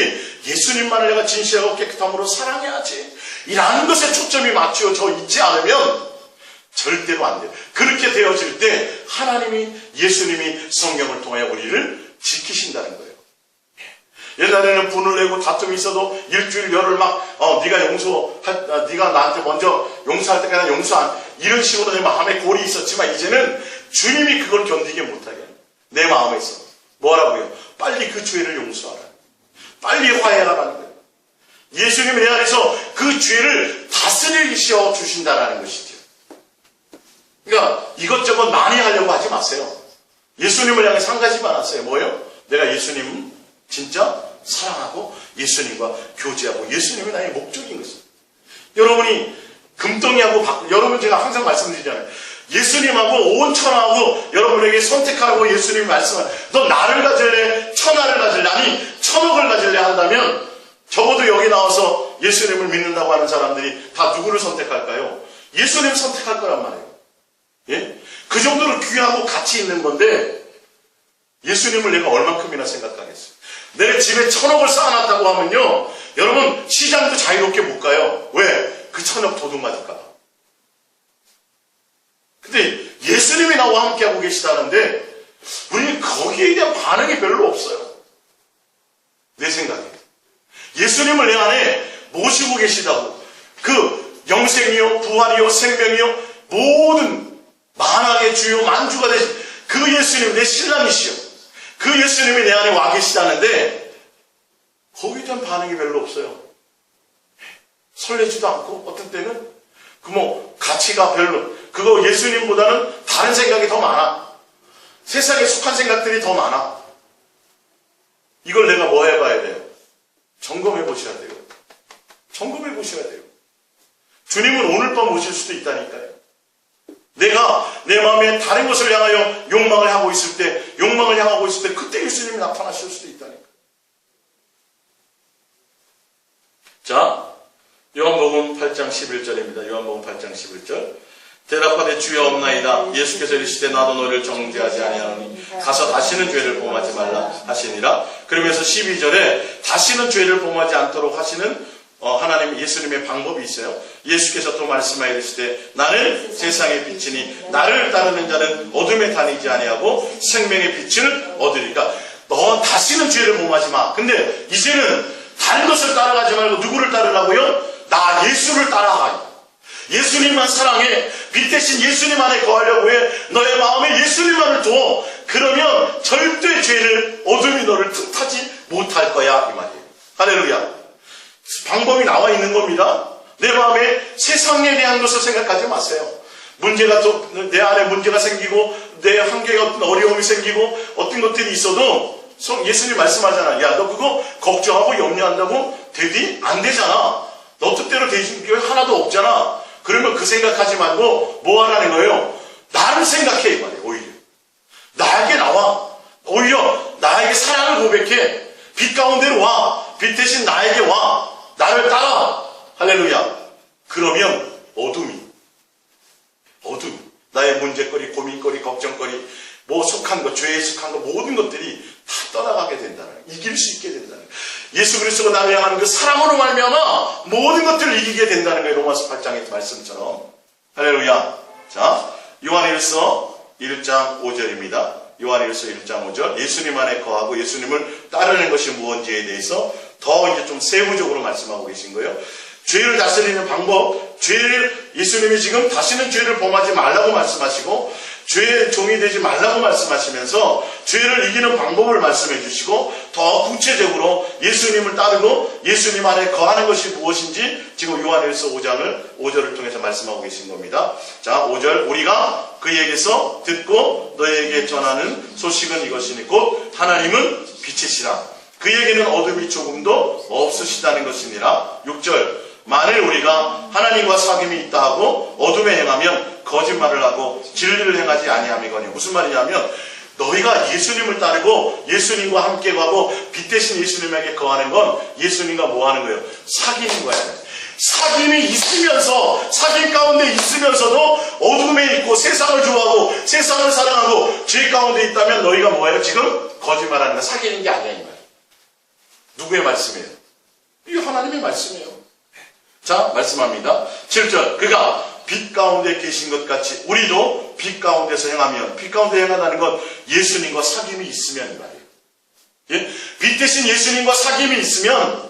예수님만을 내가 진실하고 깨끗함으로 사랑해야지 이라는 것에 초점이 맞춰져 있지 않으면 절대로 안 돼요. 그렇게 되어질 때 하나님이, 예수님이 성경을 통해 우리를 지키신다는 거예요. 옛날에는 분을 내고 다툼이 있어도 일주일 열흘 네가 나한테 먼저 용서할 때까지 용서 안, 이런 식으로 내 마음에 골이 있었지만 이제는 주님이 그걸 견디게 못하게 내 마음에 있어. 뭐라고요? 빨리 그 죄를 용서하라. 빨리 화해하라는 거예요. 예수님이 내 안에서 그 죄를 다스리셔 주신다라는 것이죠. 그러니까 이것저것 많이 하려고 하지 마세요. 예수님을 향해서 한 가지만 하세요. 뭐예요? 내가 예수님 진짜 사랑하고 예수님과 교제하고 예수님이 나의 목적인 것입니다. 여러분이 금덩이하고 여러분 제가 항상 말씀드리잖아요. 예수님하고 온 천하하고 여러분에게 선택하라고 예수님이 말씀하는 너 나를 가질래? 천하를 가질래? 아니 천억을 가질래? 한다면 적어도 여기 나와서 예수님을 믿는다고 하는 사람들이 다 누구를 선택할까요? 예수님 선택할 거란 말이에요. 예? 그 정도로 귀하고 가치 있는 건데 예수님을 내가 얼만큼이나 생각하겠어요? 내 집에 천억을 쌓아놨다고 하면요 여러분 시장도 자유롭게 못 가요. 왜? 그 천억 도둑 맞을까 봐. 근데 예수님이 나와 함께하고 계시다는데 우리는 거기에 대한 반응이 별로 없어요. 내 생각에. 예수님을 내 안에 모시고 계시다고 그 영생이요 부활이요 생명이요 모든 만왕의 주요 만주가 되신 그 예수님 내 신랑이시요 그 예수님이 내 안에 와 계시다는데 거기에 대한 반응이 별로 없어요. 설레지도 않고 어떤 때는 그 가치가 별로 그거 예수님보다는 다른 생각이 더 많아. 세상에 속한 생각들이 더 많아. 이걸 내가 뭐 해봐야 돼요? 점검해 보셔야 돼요. 점검해 보셔야 돼요. 주님은 오늘 밤 오실 수도 있다니까요. 내가 내 마음에 다른 것을 향하여 욕망을 향하고 있을 때 그때 예수님이 나타나실 수도 있다니까. 자, 요한복음 8장 11절입니다. 요한복음 8장 11절. 대답하되 주여 없나이다. 예수께서 이르시되 나도 너를 정죄하지 아니하노니 가서 다시는 죄를 범하지 말라 하시니라. 그러면서 12절에 다시는 죄를 범하지 않도록 하시는 하나님 예수님의 방법이 있어요. 예수께서 또 말씀하여 이르시되 나는 세상의 빛이니 나를 따르는 자는 어둠에 다니지 아니하고 생명의 빛을 얻으리까. 너 다시는 죄를 범하지 마. 근데 이제는 다른 것을 따라가지 말고 누구를 따르라고요? 나 예수를 따라하니 예수님만 사랑해. 빛 대신 예수님 안에 거하려고 해. 너의 마음에 예수님만을 두어. 그러면 절대 죄를, 어둠이 너를 틈타지 못할 거야, 이 말이에요. 할렐루야. 방법이 나와 있는 겁니다. 내 마음에 세상에 대한 것을 생각하지 마세요. 문제가 내 안에 문제가 생기고 내 한계에 어떤 어려움이 생기고 어떤 것들이 있어도 예수님 말씀하잖아. 야, 너 그거 걱정하고 염려한다고 되디? 안 되잖아. 너 뜻대로 되신 게 하나도 없잖아. 그러면 그 생각하지 말고 뭐 하라는 거예요? 나를 생각해, 이 말이에요. 오히려 나에게 나와. 오히려 나에게 사랑을 고백해. 빛 가운데로 와. 빛 대신 나에게 와. 나를 따라. 할렐루야. 그러면 어둠이 나의 문제거리, 고민거리, 걱정거리, 뭐 속한 것, 죄에 속한 것, 모든 것들이 다 떠나가게 된다는 거예요. 이길 수 있게 된다는 거예요. 예수 그리스도가 나를 향하는 그 사랑으로 말미암아 모든 것들을 이기게 된다는 거예요. 로마서 8장의 말씀처럼. 할렐루야. 자, 요한일서 1장 5절입니다. 요한일서 1장 5절. 예수님 안에 거하고 예수님을 따르는 것이 무엇인지에 대해서 더 이제 좀 세부적으로 말씀하고 계신 거예요. 죄를 다스리는 방법, 예수님이 지금 다시는 죄를 범하지 말라고 말씀하시고, 죄의 종이 되지 말라고 말씀하시면서, 죄를 이기는 방법을 말씀해 주시고, 더 구체적으로 예수님을 따르고, 예수님 안에 거하는 것이 무엇인지, 지금 요한일서 5절을 통해서 말씀하고 계신 겁니다. 자, 5절. 우리가 그에게서 듣고 너에게 전하는 소식은 이것이니, 곧 하나님은 빛이시라. 그에게는 어둠이 조금도 없으시다는 것이니라. 6절. 만일 우리가 하나님과 사귐이 있다 하고 어둠에 행하면 거짓말을 하고 진리를 행하지 아니함이거니. 무슨 말이냐면 너희가 예수님을 따르고 예수님과 함께 가고 빛 대신 예수님에게 거하는 건 예수님과 뭐 하는 거예요? 사귀는 거야. 사귐이 있으면서, 사귐 가운데 있으면서도 어둠에 있고 세상을 좋아하고 세상을 사랑하고 죄 가운데 있다면 너희가 뭐예요? 지금 거짓말하는 거, 사귀는 게 아니야, 이 말. 누구의 말씀이에요? 이 하나님의 말씀이에요. 자, 말씀합니다. 7절. 그가 빛 가운데 계신 것 같이 우리도 빛 가운데서 행하면, 빛 가운데 행하다는 건 예수님과 사귐이 있으면 이 말이에요. 예? 빛 대신 예수님과 사귐이 있으면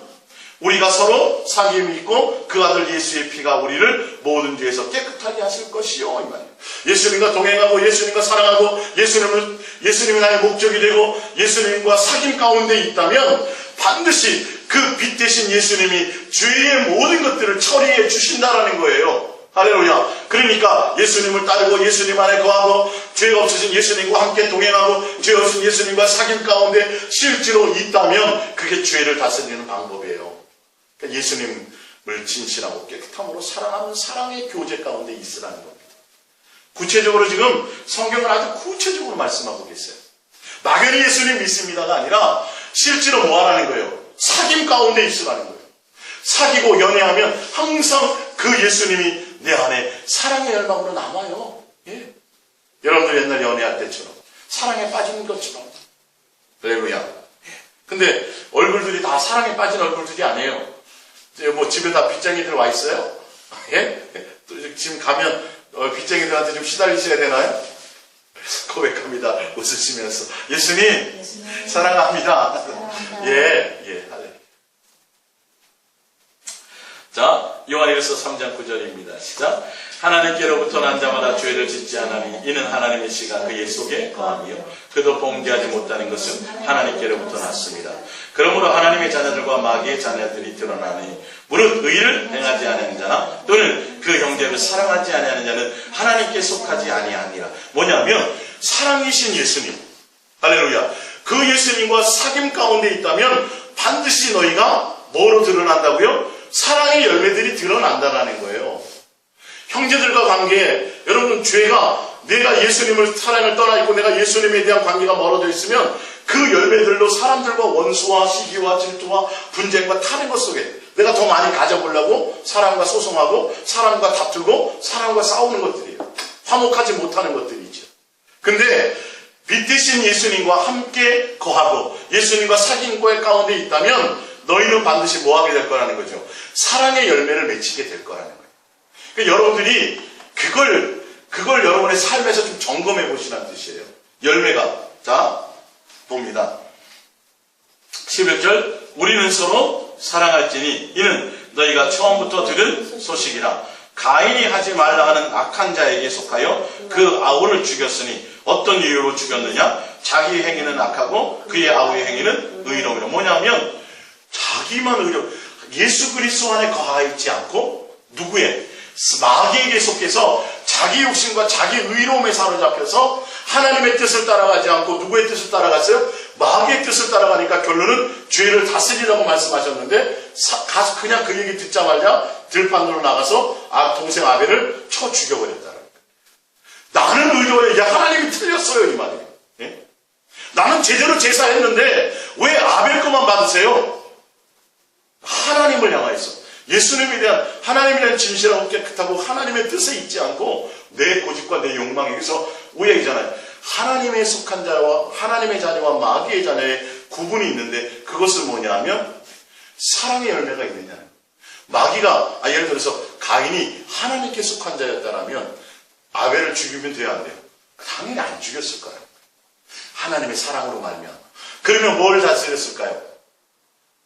우리가 서로 사귐이 있고 그 아들 예수의 피가 우리를 모든 죄에서 깨끗하게 하실 것이요, 이 말이에요. 예수님과 동행하고 예수님과 사랑하고 예수님이 나의 목적이 되고 예수님과 사귐 가운데 있다면 반드시 그 빛 대신 예수님이 죄의 모든 것들을 처리해 주신다라는 거예요. 할렐루야. 그러니까 예수님을 따르고 예수님 안에 거하고 죄 없으신 예수님과 함께 동행하고 죄 없으신 예수님과 사귐 가운데 실제로 있다면 그게 죄를 다스리는 방법이에요. 그러니까 예수님을 진실하고 깨끗함으로 사랑하는 사랑의 교제 가운데 있으라는 겁니다. 구체적으로 지금 성경은 아주 구체적으로 말씀하고 계세요. 막연히 예수님 믿습니다가 아니라 실제로 뭐 하라는 거예요? 사귐 가운데 있으라는 거예요. 사귀고 연애하면 항상 그 예수님이 내 안에 사랑의 열망으로 남아요. 예. 여러분들 옛날 연애할 때처럼 사랑에 빠지는 것처럼. 할렐루야. 예. 근데 얼굴들이 다 사랑에 빠진 얼굴들이 아니에요. 뭐 집에 다 빚쟁이들 와 있어요? 예? 또 지금 가면 빚쟁이들한테 좀 시달리셔야 되나요? 고백합니다. 웃으시면서 예수님 사랑합니다. 예. 자, 요한일서 3장 9절입니다. 시작. 하나님께로부터 난 자마다 죄를 짓지 않으니 이는 하나님의 씨가 그의 속에 거함이요 그도 범죄하지 못하는 것은 하나님께로부터 났습니다. 그러므로 하나님의 자녀들과 마귀의 자녀들이 드러나니 무릇 의를 행하지 않는 자나 또는 그 형제를 사랑하지 아니하는 자는 하나님께 속하지 아니하니라. 뭐냐면 사랑이신 예수님, 할렐루야, 그 예수님과 사귐 가운데 있다면 반드시 너희가 뭐로 드러난다고요? 사랑의 열매들이 드러난다는 거예요. 형제들과 관계에 여러분 죄가 내가 예수님을 사랑을 떠나 있고 내가 예수님에 대한 관계가 멀어져 있으면 그 열매들로 사람들과 원수와 시기와 질투와 분쟁과 타는 것 속에 내가 더 많이 가져보려고 사람과 소송하고 사람과 다투고 사람과 싸우는 것들이에요. 화목하지 못하는 것들이죠. 근데 빛 대신 예수님과 함께 거하고 예수님과 사귐 가운데 있다면 너희는 반드시 뭐하게 될 거라는 거죠? 사랑의 열매를 맺히게 될 거라는 거예요. 그러니까 여러분들이 그걸 여러분의 삶에서 좀 점검해 보시라는 뜻이에요. 열매가. 자, 봅니다. 11절. 우리는 서로 사랑할지니 이는 너희가 처음부터 들은 소식이라. 가인이 하지 말라 하는 악한 자에게 속하여 그 아우를 죽였으니 어떤 이유로 죽였느냐? 자기 행위는 악하고 그의 아우의 행위는 의로움이라. 뭐냐면 자기만 의로, 예수 그리스도 안에 거하 있지 않고 누구의? 마귀에게 속해서 자기 욕심과 자기 의로움에 사로잡혀서 하나님의 뜻을 따라가지 않고 누구의 뜻을 따라갔어요? 마귀의 뜻을 따라가니까 결론은 죄를 다스리라고 말씀하셨는데 가서 그냥 그 얘기 듣자마자 들판으로 나가서 동생 아벨을 쳐 죽여버렸다는 거예요. 나는 의로워요. 야, 하나님이 틀렸어요, 이 말이에요. 예? 나는 제대로 제사했는데 왜 아벨 것만 받으세요? 하나님을 향하여서 예수님에 대한 하나님에 대한 진실하고 깨끗하고 하나님의 뜻에 있지 않고 내 고집과 내 욕망에 의해서 오해이잖아요. 하나님의 속한 자와 하나님의 자녀와 마귀의 자녀의 구분이 있는데 그것은 뭐냐 하면 사랑의 열매가 있느냐. 마귀가 예를 들어서 가인이 하나님께 속한 자였다면 아벨을 죽이면 돼야 안 돼요? 당연히 안 죽였을 거예요. 하나님의 사랑으로 말미암아. 그러면 뭘 다스렸을까요?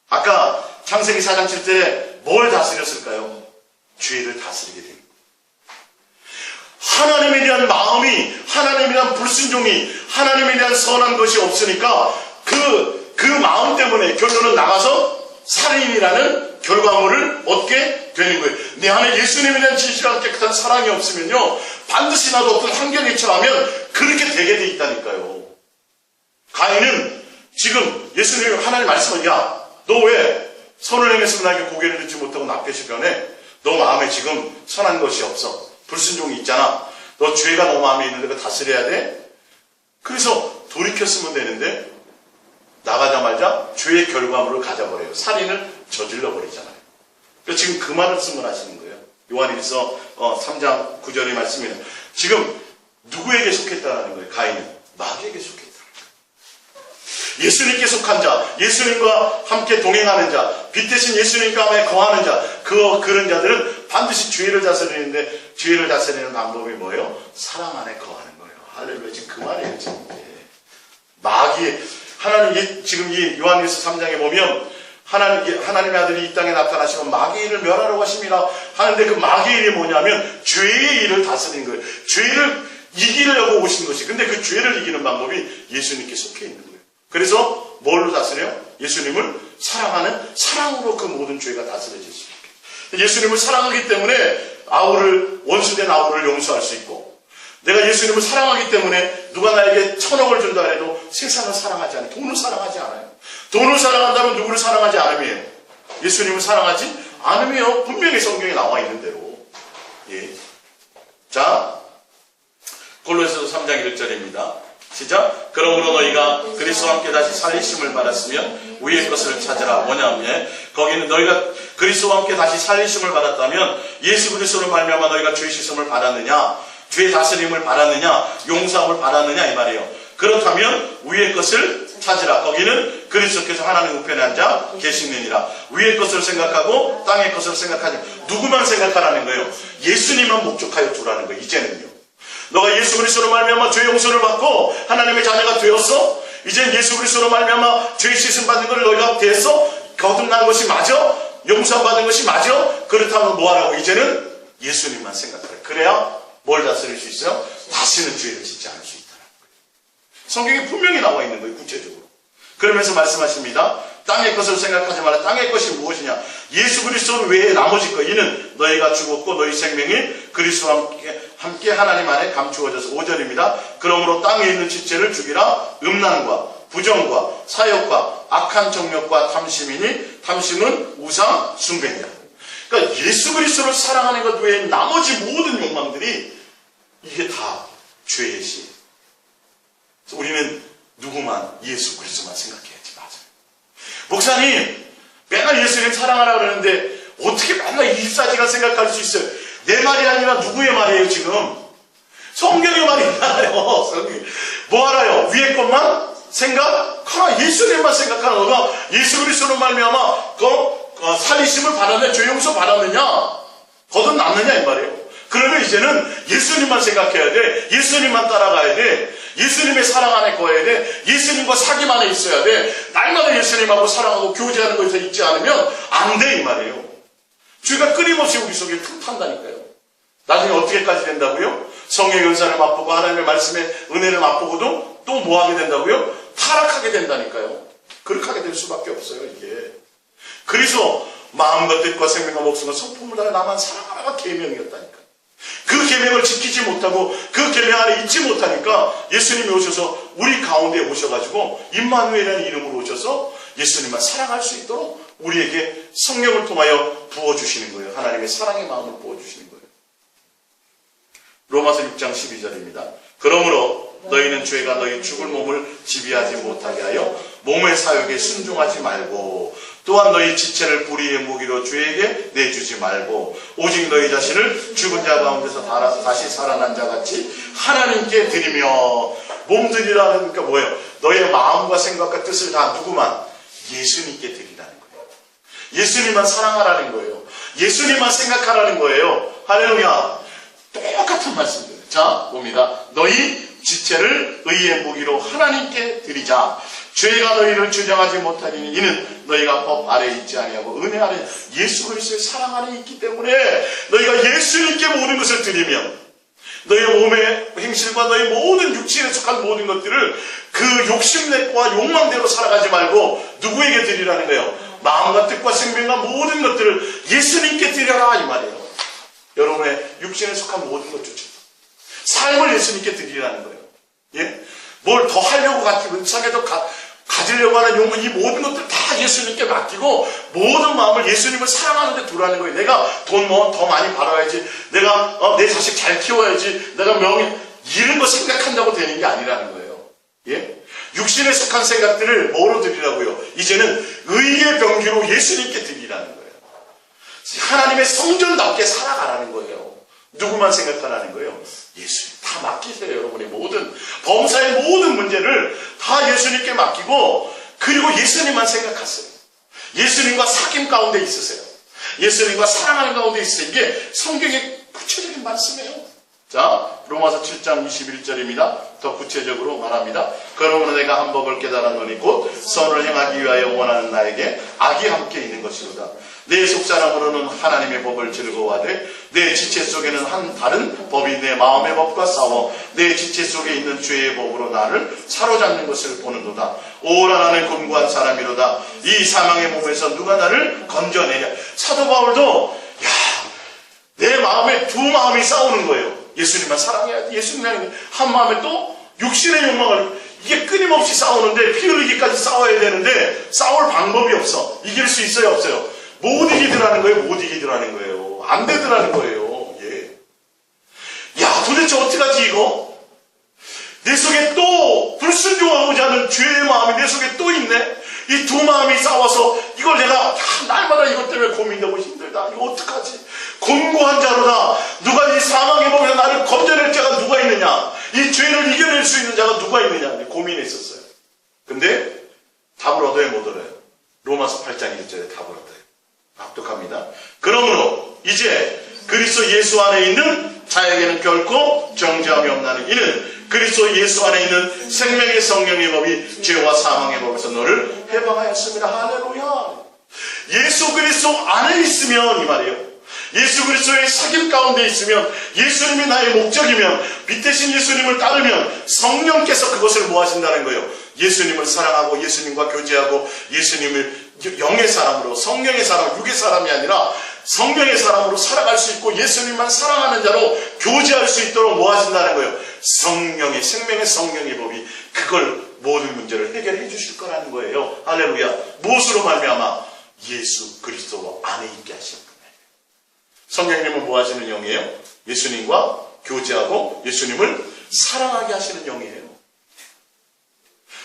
아까 창세기 4장 7절에 뭘 다스렸을까요? 죄를 다스리게 됩니다. 하나님에 대한 마음이, 하나님에 대한 불순종이, 하나님에 대한 선한 것이 없으니까 그 마음 때문에 결론은 나가서 살인이라는 결과물을 얻게 되는 거예요. 내 안에 예수님에 대한 진실한 깨끗한 사랑이 없으면요, 반드시 나도 어떤 환경에 처하면 그렇게 되게 돼 있다니까요. 가인은 지금 예수님이 하나님 말씀은, 야, 너 왜 선을 행했으면 나에게 고개를 듣지 못하고 납켓이 변해? 너 마음에 지금 선한 것이 없어. 불순종이 있잖아. 너 죄가 너 마음에 있는데 그거 다스려야 돼? 그래서 돌이켰으면 되는데 나가자마자 죄의 결과물을 가져버려요. 살인을 저질러 버리잖아요. 그러니까 지금 그 말씀을 하시는 거예요. 요한일서 3장 9절의 말씀이에요. 지금 누구에게 속했다는 거예요? 가인은 마귀에게 속했다. 예수님께 속한 자, 예수님과 함께 동행하는 자, 빛 대신 예수님과 함께 거하는 자, 그런 자들은 반드시 죄를 다스리는데 죄를 다스리는 방법이 뭐예요? 사랑 안에 거하는 거예요. 할렐루야. 지금 그 말이에요. 지금. 마귀, 하나님, 지금 이 요한일서 3장에 보면 하나님의 아들이 이 땅에 나타나시면 마귀의 일을 멸하려고 하심이라 하는데 그 마귀의 일이 뭐냐면 죄의 일을 다스리는 거예요. 죄를 이기려고 오신 것이. 근데 그 죄를 이기는 방법이 예수님께 속해 있는 거예요. 그래서 뭘로 다스려요? 예수님을 사랑하는 사랑으로 그 모든 죄가 다스려질 수 있게. 예수님을 사랑하기 때문에 원수된 아우를 용서할 수 있고, 내가 예수님을 사랑하기 때문에 누가 나에게 1,000억을 준다 해도 세상을 사랑하지 않아요. 돈을 사랑하지 않아요. 돈을 사랑한다면 누구를 사랑하지 않음이에요? 예수님을 사랑하지 않음이요. 분명히 성경에 나와 있는 대로. 예. 자, 골로새서 3장 1절입니다. 시작. 그러므로 너희가 그리스도와 함께 다시 살리심을 받았으면 위의 것을 찾으라. 뭐냐면 거기는 너희가 그리스도와 함께 다시 살리심을 받았다면 예수 그리스도로 말미암아 너희가 죄 씻음을 받았느냐, 죄 다스림을 받았느냐, 용서함을 받았느냐 이 말이에요. 그렇다면 위의 것을 찾으라. 거기는 그리스도께서 하나님 우편에 앉아 계시느니라. 위의 것을 생각하고 땅의 것을 생각하지. 누구만 생각하라는 거예요? 예수님만 목적하여 두라는 거예요. 이제는요. 너가 예수 그리스도로 말미암아 죄 용서를 받고 하나님의 자녀가 되었어? 이제 예수 그리스도로 말미암아 죄 씻음 받는 걸 너희가 됐어? 거듭난 것이 맞아? 용서 받은 것이 맞아? 그렇다면 뭐하라고? 이제는 예수님만 생각하라. 그래야 뭘 다스릴 수 있어요? 다시는 죄를 짓지 않을 수 있다는 거예요. 성경에 분명히 나와 있는 거예요. 구체적으로. 그러면서 말씀하십니다. 땅의 것을 생각하지 마라. 땅의 것이 무엇이냐? 예수 그리스도 외에 나머지 것. 이는 너희가 죽었고 너희 생명이 그리스도와 함께 하나님 안에 감추어져서 5절입니다. 그러므로 땅에 있는 지체를 죽이라. 음란과 부정과 사욕과 악한 정욕과 탐심이니 탐심은 우상 숭배니라. 그러니까 예수 그리스도를 사랑하는 것 외에 나머지 모든 욕망들이 이게 다 죄의 시. 우리는 누구만? 예수 그리스도만 생각해야지. 맞아요. 목사님, 맨날 예수님 사랑하라 그러는데 어떻게 맨날 24시간 생각할 수 있어요? 내 말이 아니라 누구의 말이에요 지금? 성경의 말이잖아요. 뭐 알아요? 위에 것만 생각하라. 예수님만 생각하라. 너가 예수 그리스도로 말미암아 살리심을 받았느냐, 죄 용서 받았느냐, 거듭났느냐 이 말이에요. 그러면 이제는 예수님만 생각해야 돼. 예수님만 따라가야 돼. 예수님의 사랑 안에 거해야 돼. 예수님과 사귐 안에 있어야 돼. 날마다 예수님하고 사랑하고 교제하는 것에 있지 않으면 안 돼 이 말이에요. 주가 끊임없이 우리 속에 틈탄다니까요. 나중에 어떻게까지 된다고요? 성령의 은사를 맛보고 하나님의 말씀의 은혜를 맛보고도 또 뭐하게 된다고요? 타락하게 된다니까요. 그렇게 하게 될 수밖에 없어요, 이게. 그래서 마음과 뜻과 생명과 목숨과 성품을 다해 나만 사랑하라가 계명이었다니까. 그 계명을 지키지 못하고 그 계명 안에 있지 못하니까 예수님이 오셔서 우리 가운데 오셔가지고 임마누엘이라는 이름으로 오셔서 예수님만 사랑할 수 있도록 우리에게 성령을 통하여 부어주시는 거예요. 하나님의 사랑의 마음을 부어주시는 거예요. 로마서 6장 12절입니다. 그러므로 너희는 죄가 너희 죽을 몸을 지배하지 못하게 하여 몸의 사욕에 순종하지 말고 또한 너희 지체를 불의의 무기로 죄에게 내주지 말고 오직 너희 자신을 죽은 자 가운데서 다시 살아난 자 같이 하나님께 드리며 몸드리라는 게 뭐예요? 너의 마음과 생각과 뜻을 다 누구만? 예수님께 드리라는 거예요. 예수님만 사랑하라는 거예요. 예수님만 생각하라는 거예요. 할렐루야. 똑같은 말씀이에요. 자, 봅니다. 너희 지체를 의의 무기로 하나님께 드리자. 죄가 너희를 주장하지 못하리니 이는 너희가 법 아래에 있지 아니하고 은혜 아래 예수 그리스도의 사랑 안에 있기 때문에 너희가 예수님께 모든 것을 드리면 너희 몸의 행실과 너희 모든 육체에 속한 모든 것들을 그 욕심내과 욕망대로 살아가지 말고 누구에게 드리라는 거예요? 마음과 뜻과 생명과 모든 것들을 예수님께 드려라 이 말이에요. 여러분의 육신에 속한 모든 것조차 삶을 예수님께 드리라는 거예요. 예? 뭘 더 하려고 가지려고 하는 욕망, 이 모든 것들 다 예수님께 맡기고 모든 마음을 예수님을 사랑하는 데 두라는 거예요. 내가 돈 더 많이 벌어야지, 내가 내 자식 잘 키워야지, 내가 명예 이런 거 생각한다고 되는 게 아니라는 거예요. 예? 육신에 속한 생각들을 뭐로 드리라고요? 이제는 의의 병기로 예수님께 드리라는 거예요. 하나님의 성전답게 살아가라는 거예요. 누구만 생각하라는 거예요? 예수님 다 맡기세요. 여러분의 모든 범사의 모든 문제를 다 예수님께 맡기고 그리고 예수님만 생각하세요. 예수님과 사귐 가운데 있으세요. 예수님과 사랑하는 가운데 있으세요. 이게 성경의 구체적인 말씀이에요. 자, 로마서 7장 21절입니다. 더 구체적으로 말합니다. 그러므로 내가 한 법을 깨달았노니 곧 선을 행하기 위하여 원하는 나에게 악이 함께 있는 것이로다. 내 속사람으로는 하나님의 법을 즐거워하되 내 지체 속에는 한 다른 법이 내 마음의 법과 싸워 내 지체 속에 있는 죄의 법으로 나를 사로잡는 것을 보는도다. 오라 나는 곤고한 사람이로다. 이 사망의 몸에서 누가 나를 건져내냐. 사도 바울도 내 마음에 두 마음이 싸우는 거예요. 예수님만 사랑해야 돼. 예수님만 한 마음에 또 육신의 욕망을 이게 끊임없이 싸우는데 피 흘리기까지 싸워야 되는데 싸울 방법이 없어. 이길 수 있어요 없어요? 못 이기더라는 거예요. 못 이기더라는 거예요. 안 되더라는 거예요. 예. 야, 도대체 어떡하지 이거? 내 속에 또 불순종하고자 하는 죄의 마음이 내 속에 또 있네. 이 두 마음이 싸워서 이걸 내가 날마다 이것 때문에 고민되고 힘들다. 이거 어떡하지? 곤고한 자로다. 누가 이 사망의 법에서 나를 건져낼 자가 누가 있느냐? 이 죄를 이겨낼 수 있는 자가 누가 있느냐? 고민했었어요. 근데 답을 얻어야 못 얻어요. 로마서 8장 1절에 답을 얻어요. 합독합니다. 그러므로 이제 그리스도 예수 안에 있는 자에게는 결코 정죄함이 없나니 이는 그리스도 예수 안에 있는 생명의 성령의 법이 죄와 사망의 법에서 너를 해방하였습니다. 할렐루야. 예수 그리스도 안에 있으면 이 말이에요. 예수 그리스도의 사귐 가운데 있으면 예수님이 나의 목적이면 빛대신 예수님을 따르면 성령께서 그것을 뭐 하신다는 거예요? 예수님을 사랑하고 예수님과 교제하고 예수님을 영의 사람으로 성령의 사람, 육의 사람이 아니라 성령의 사람으로 살아갈 수 있고 예수님만 사랑하는 자로 교제할 수 있도록 뭐 하신다는 거예요? 성령의 생명의 성령의 법이 그걸 모든 문제를 해결해 주실 거라는 거예요. 할렐루야. 무엇으로 말미암아? 예수 그리스도 안에 있게 하신 거예요. 성령님은 뭐 하시는 영이에요? 예수님과 교제하고 예수님을 사랑하게 하시는 영이에요.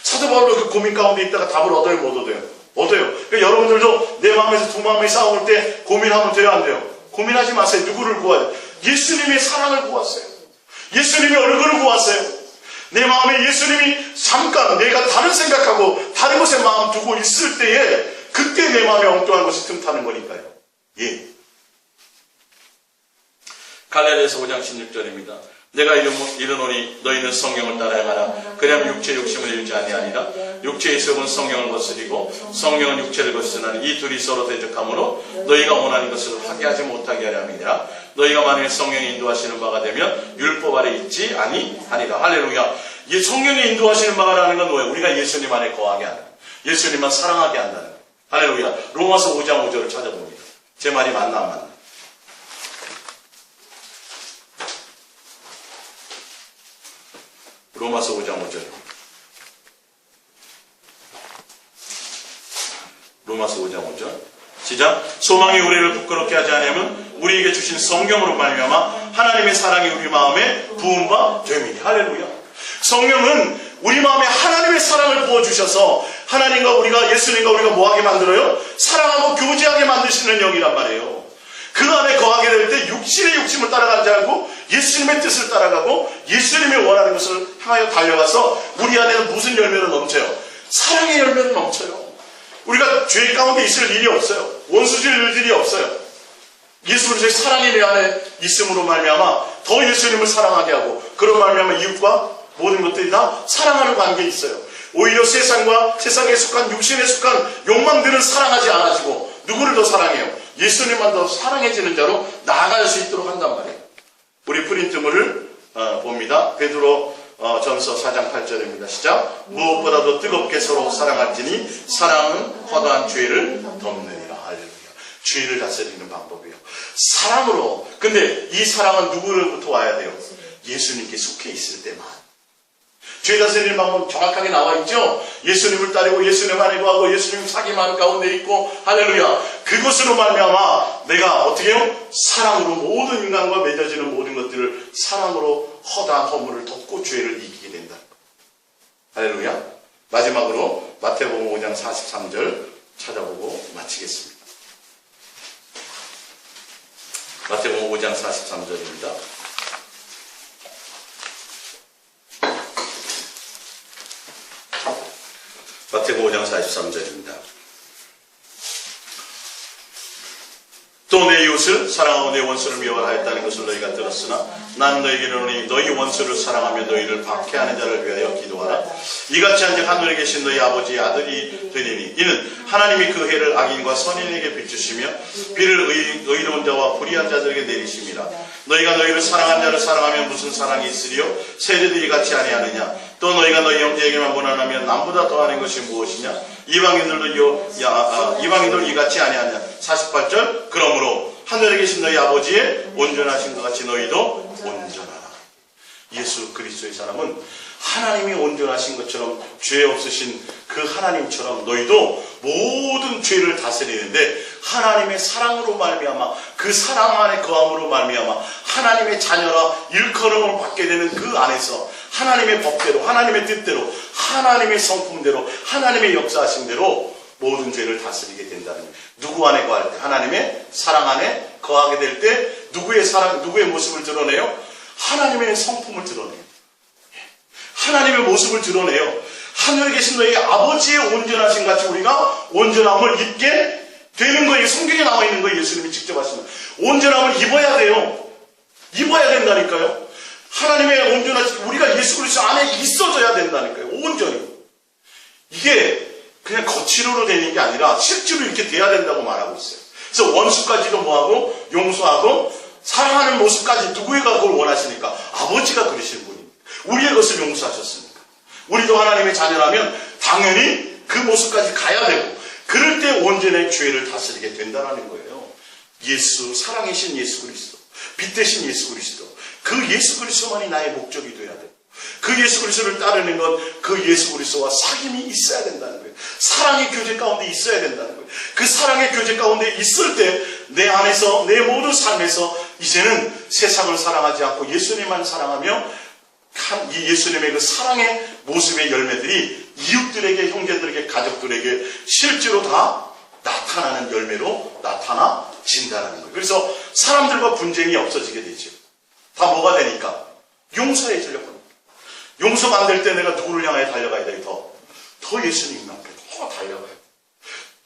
사도 바울도 그 고민 가운데 있다가 답을 얻어요, 못 얻어요? 얻어요. 그러니까 여러분들도 내 마음에서 두 마음이 싸울 때 고민하면 돼요, 안 돼요? 고민하지 마세요. 누구를 구하요? 예수님의 사랑을 구하세요. 예수님의 얼굴을 구하세요. 내 마음에 예수님이 잠깐 내가 다른 생각하고 다른 것에 마음 두고 있을 때에 그때 내 마음에 엉뚱한 것이 틈타는 거니까요. 예. 갈라디아서 5장 16절입니다. 내가 이르노니 너희는 성경을 따라야 하라. 그러면 육체 욕심을 이루지 아니하리라. 육체의 속은 성경을 거스리고 성령은 육체를 거스르나니 이 둘이 서로 대적하므로 너희가 원하는 것을 하게 하지 못하게 하려 함이니라. 너희가 만일 성령이 인도하시는 바가 되면 율법 아래 있지 아니하니라. 할렐루야. 이 성령이 인도하시는 바라는 건 뭐예요? 우리가 예수님 안에 거하게 하는, 예수님만 사랑하게 한다는 거예요. 할렐루야. 로마서 5장 5절을 찾아봅니다. 제 말이 맞나 안 맞나? 로마서 5장 5절. 로마서 5장 5절. 시작. 소망이 우리를 부끄럽게 하지 않으면 우리에게 주신 성령으로 말미암아 하나님의 사랑이 우리 마음에 부은 바 됨이니. 할렐루야. 성령은 우리 마음에 하나님의 사랑을 부어주셔서 하나님과 우리가, 예수님과 우리가 뭐하게 만들어요? 사랑하고 교제하게 만드시는 영이란 말이에요. 그 안에 거하게 될 때 육신의 욕심을 따라가지 않고 예수님의 뜻을 따라가고 예수님이 원하는 것을 향하여 달려가서 우리 안에는 무슨 열매로 넘쳐요? 사랑의 열매로 넘쳐요. 우리가 죄 가운데 있을 일이 없어요. 원수질 일이 없어요. 예수 그리스도의 사랑이 내 안에 있음으로 말미암아 더 예수님을 사랑하게 하고, 그런 말미암아 이웃과 모든 것들이 다 사랑하는 관계에 있어요. 오히려 세상과 세상에 속한 육신에 속한 욕망들은 사랑하지 않아지고 누구를 더 사랑해요? 예수님만 더 사랑해지는 자로 나아갈 수 있도록 한단 말이에요. 우리 프린트물을 봅니다. 베드로 전서 4장 8절입니다. 시작. 무엇보다도 뜨겁게 서로 사랑할지니 사랑은 허다한 죄를 덮느니라. 할렐루야. 죄를 다스리는 방법이에요. 사랑으로. 근데 이 사랑은 누구로부터 와야 돼요? 예수님께 속해 있을 때만. 죄 다스리는 방법은 정확하게 나와 있죠. 예수님을 따르고 예수님 안에 거하고 예수님 사귐하는 가운데 있고, 할렐루야. 그것으로 말미암아 내가 어떻게 해요? 사랑으로 모든 인간과 맺어지는 모든 것들을 사랑으로 허다한 허물을 덮고 죄를 이기게 된다. 할렐루야. 마지막으로 마태복음 5장 43절 찾아보고 마치겠습니다. 마태복음 5장 43절입니다. 마태복음 5장 43절입니다. 또 내 이웃을 사랑하고 내 원수를 미워하였다는 것을 너희가 들었으나 난 너희에게 이르노니 너희 원수를 사랑하며 너희를 박해하는 자를 위하여 기도하라. 이같이 한즉 하늘에 계신 너희 아버지의 아들이 되리니 이는 하나님이 그 해를 악인과 선인에게 비추시며 비를 의로운 자와 불의한 자들에게 내리심이라. 너희가 너희를 사랑한 자를 사랑하면 무슨 사랑이 있으리요? 세대들이 같이 아니하느냐? 또 너희가 너희 형제에게만 무난하면 남보다 더하는 것이 무엇이냐? 이방인들 이같이 아니하냐? 48절. 그러므로 하늘에 계신 너희 아버지의 온전하신 것 같이 너희도 온전하라. 예수 그리스도의 사람은 하나님이 온전하신 것처럼 죄 없으신 그 하나님처럼 너희도 모든 죄를 다스리는데 하나님의 사랑으로 말미암아 그 사랑 안에 거함으로 말미암아 하나님의 자녀라 일컬음을 받게 되는 그 안에서 하나님의 법대로, 하나님의 뜻대로, 하나님의 성품대로, 하나님의 역사하심대로 모든 죄를 다스리게 된다는 거예요. 누구 안에 거할 때? 하나님의 사랑 안에 거하게 될 때 누구의 사랑, 누구의 모습을 드러내요? 하나님의 성품을 드러내요. 하나님의 모습을 드러내요. 하늘에 계신 너희 아버지의 온전하신 같이 우리가 온전함을 입게 되는 거예요. 성경에 나와 있는 거예요. 예수님이 직접 하시는 온전함을 입어야 돼요. 입어야 된다니까요. 하나님의 온전하신 우리가 예수 그리스도 안에 있어져야 된다니까요. 온전히. 이게 그냥 거칠어로 되는 게 아니라 실제로 이렇게 돼야 된다고 말하고 있어요. 그래서 원수까지도 뭐하고 용서하고 사랑하는 모습까지 누구가 그걸 원하시니까? 아버지가 그러신 분입니다. 우리의 것을 용서하셨으니까. 우리도 하나님의 자녀라면 당연히 그 모습까지 가야 되고 그럴 때 온전히 죄를 다스리게 된다는 거예요. 예수, 사랑이신 예수 그리스도, 빛 대신 예수 그리스도, 그 예수 그리스도만이 나의 목적이 돼야 돼요. 그 예수 그리스도를 따르는 것, 그 예수 그리스도와 사귐이 있어야 된다는 거예요. 사랑의 교제 가운데 있어야 된다는 거예요. 그 사랑의 교제 가운데 있을 때 내 안에서, 내 모든 삶에서 이제는 세상을 사랑하지 않고 예수님만 사랑하며 이 예수님의 그 사랑의 모습의 열매들이 이웃들에게, 형제들에게, 가족들에게 실제로 다 나타나는 열매로 나타나진다는 거예요. 그래서 사람들과 분쟁이 없어지게 되죠. 다 뭐가 되니까? 용서해주려고 합니다. 용서가 안 될 때 내가 누구를 향해 달려가야 돼요? 더 예수님 앞에 더 달려가요.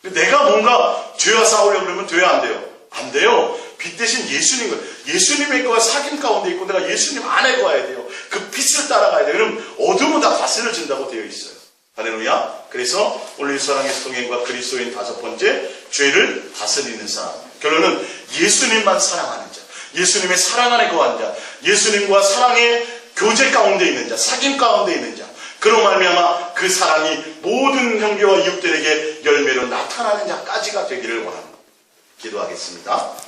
내가 뭔가 죄와 싸우려고 그러면 돼야 안 돼요? 안 돼요. 빛 대신 예수님을, 예수님의 거가 사귐 가운데 있고 내가 예수님 안에 거야 돼요. 그 빛을 따라가야 돼요. 그럼 어둠은 다 다스려진다고 되어 있어요. 할렐루야. 그래서 오늘 사랑의 성행과 그리스도인 다섯 번째, 죄를 다스리는 사람. 결론은 예수님만 사랑하는 자, 예수님의 사랑 안에 거한 자, 예수님과 사랑의 교제 가운데 있는 자, 사귐 가운데 있는 자, 그로 말미암아 그 사랑이 모든 형제와 이웃들에게 열매로 나타나는 자까지가 되기를 원합니다. 기도하겠습니다.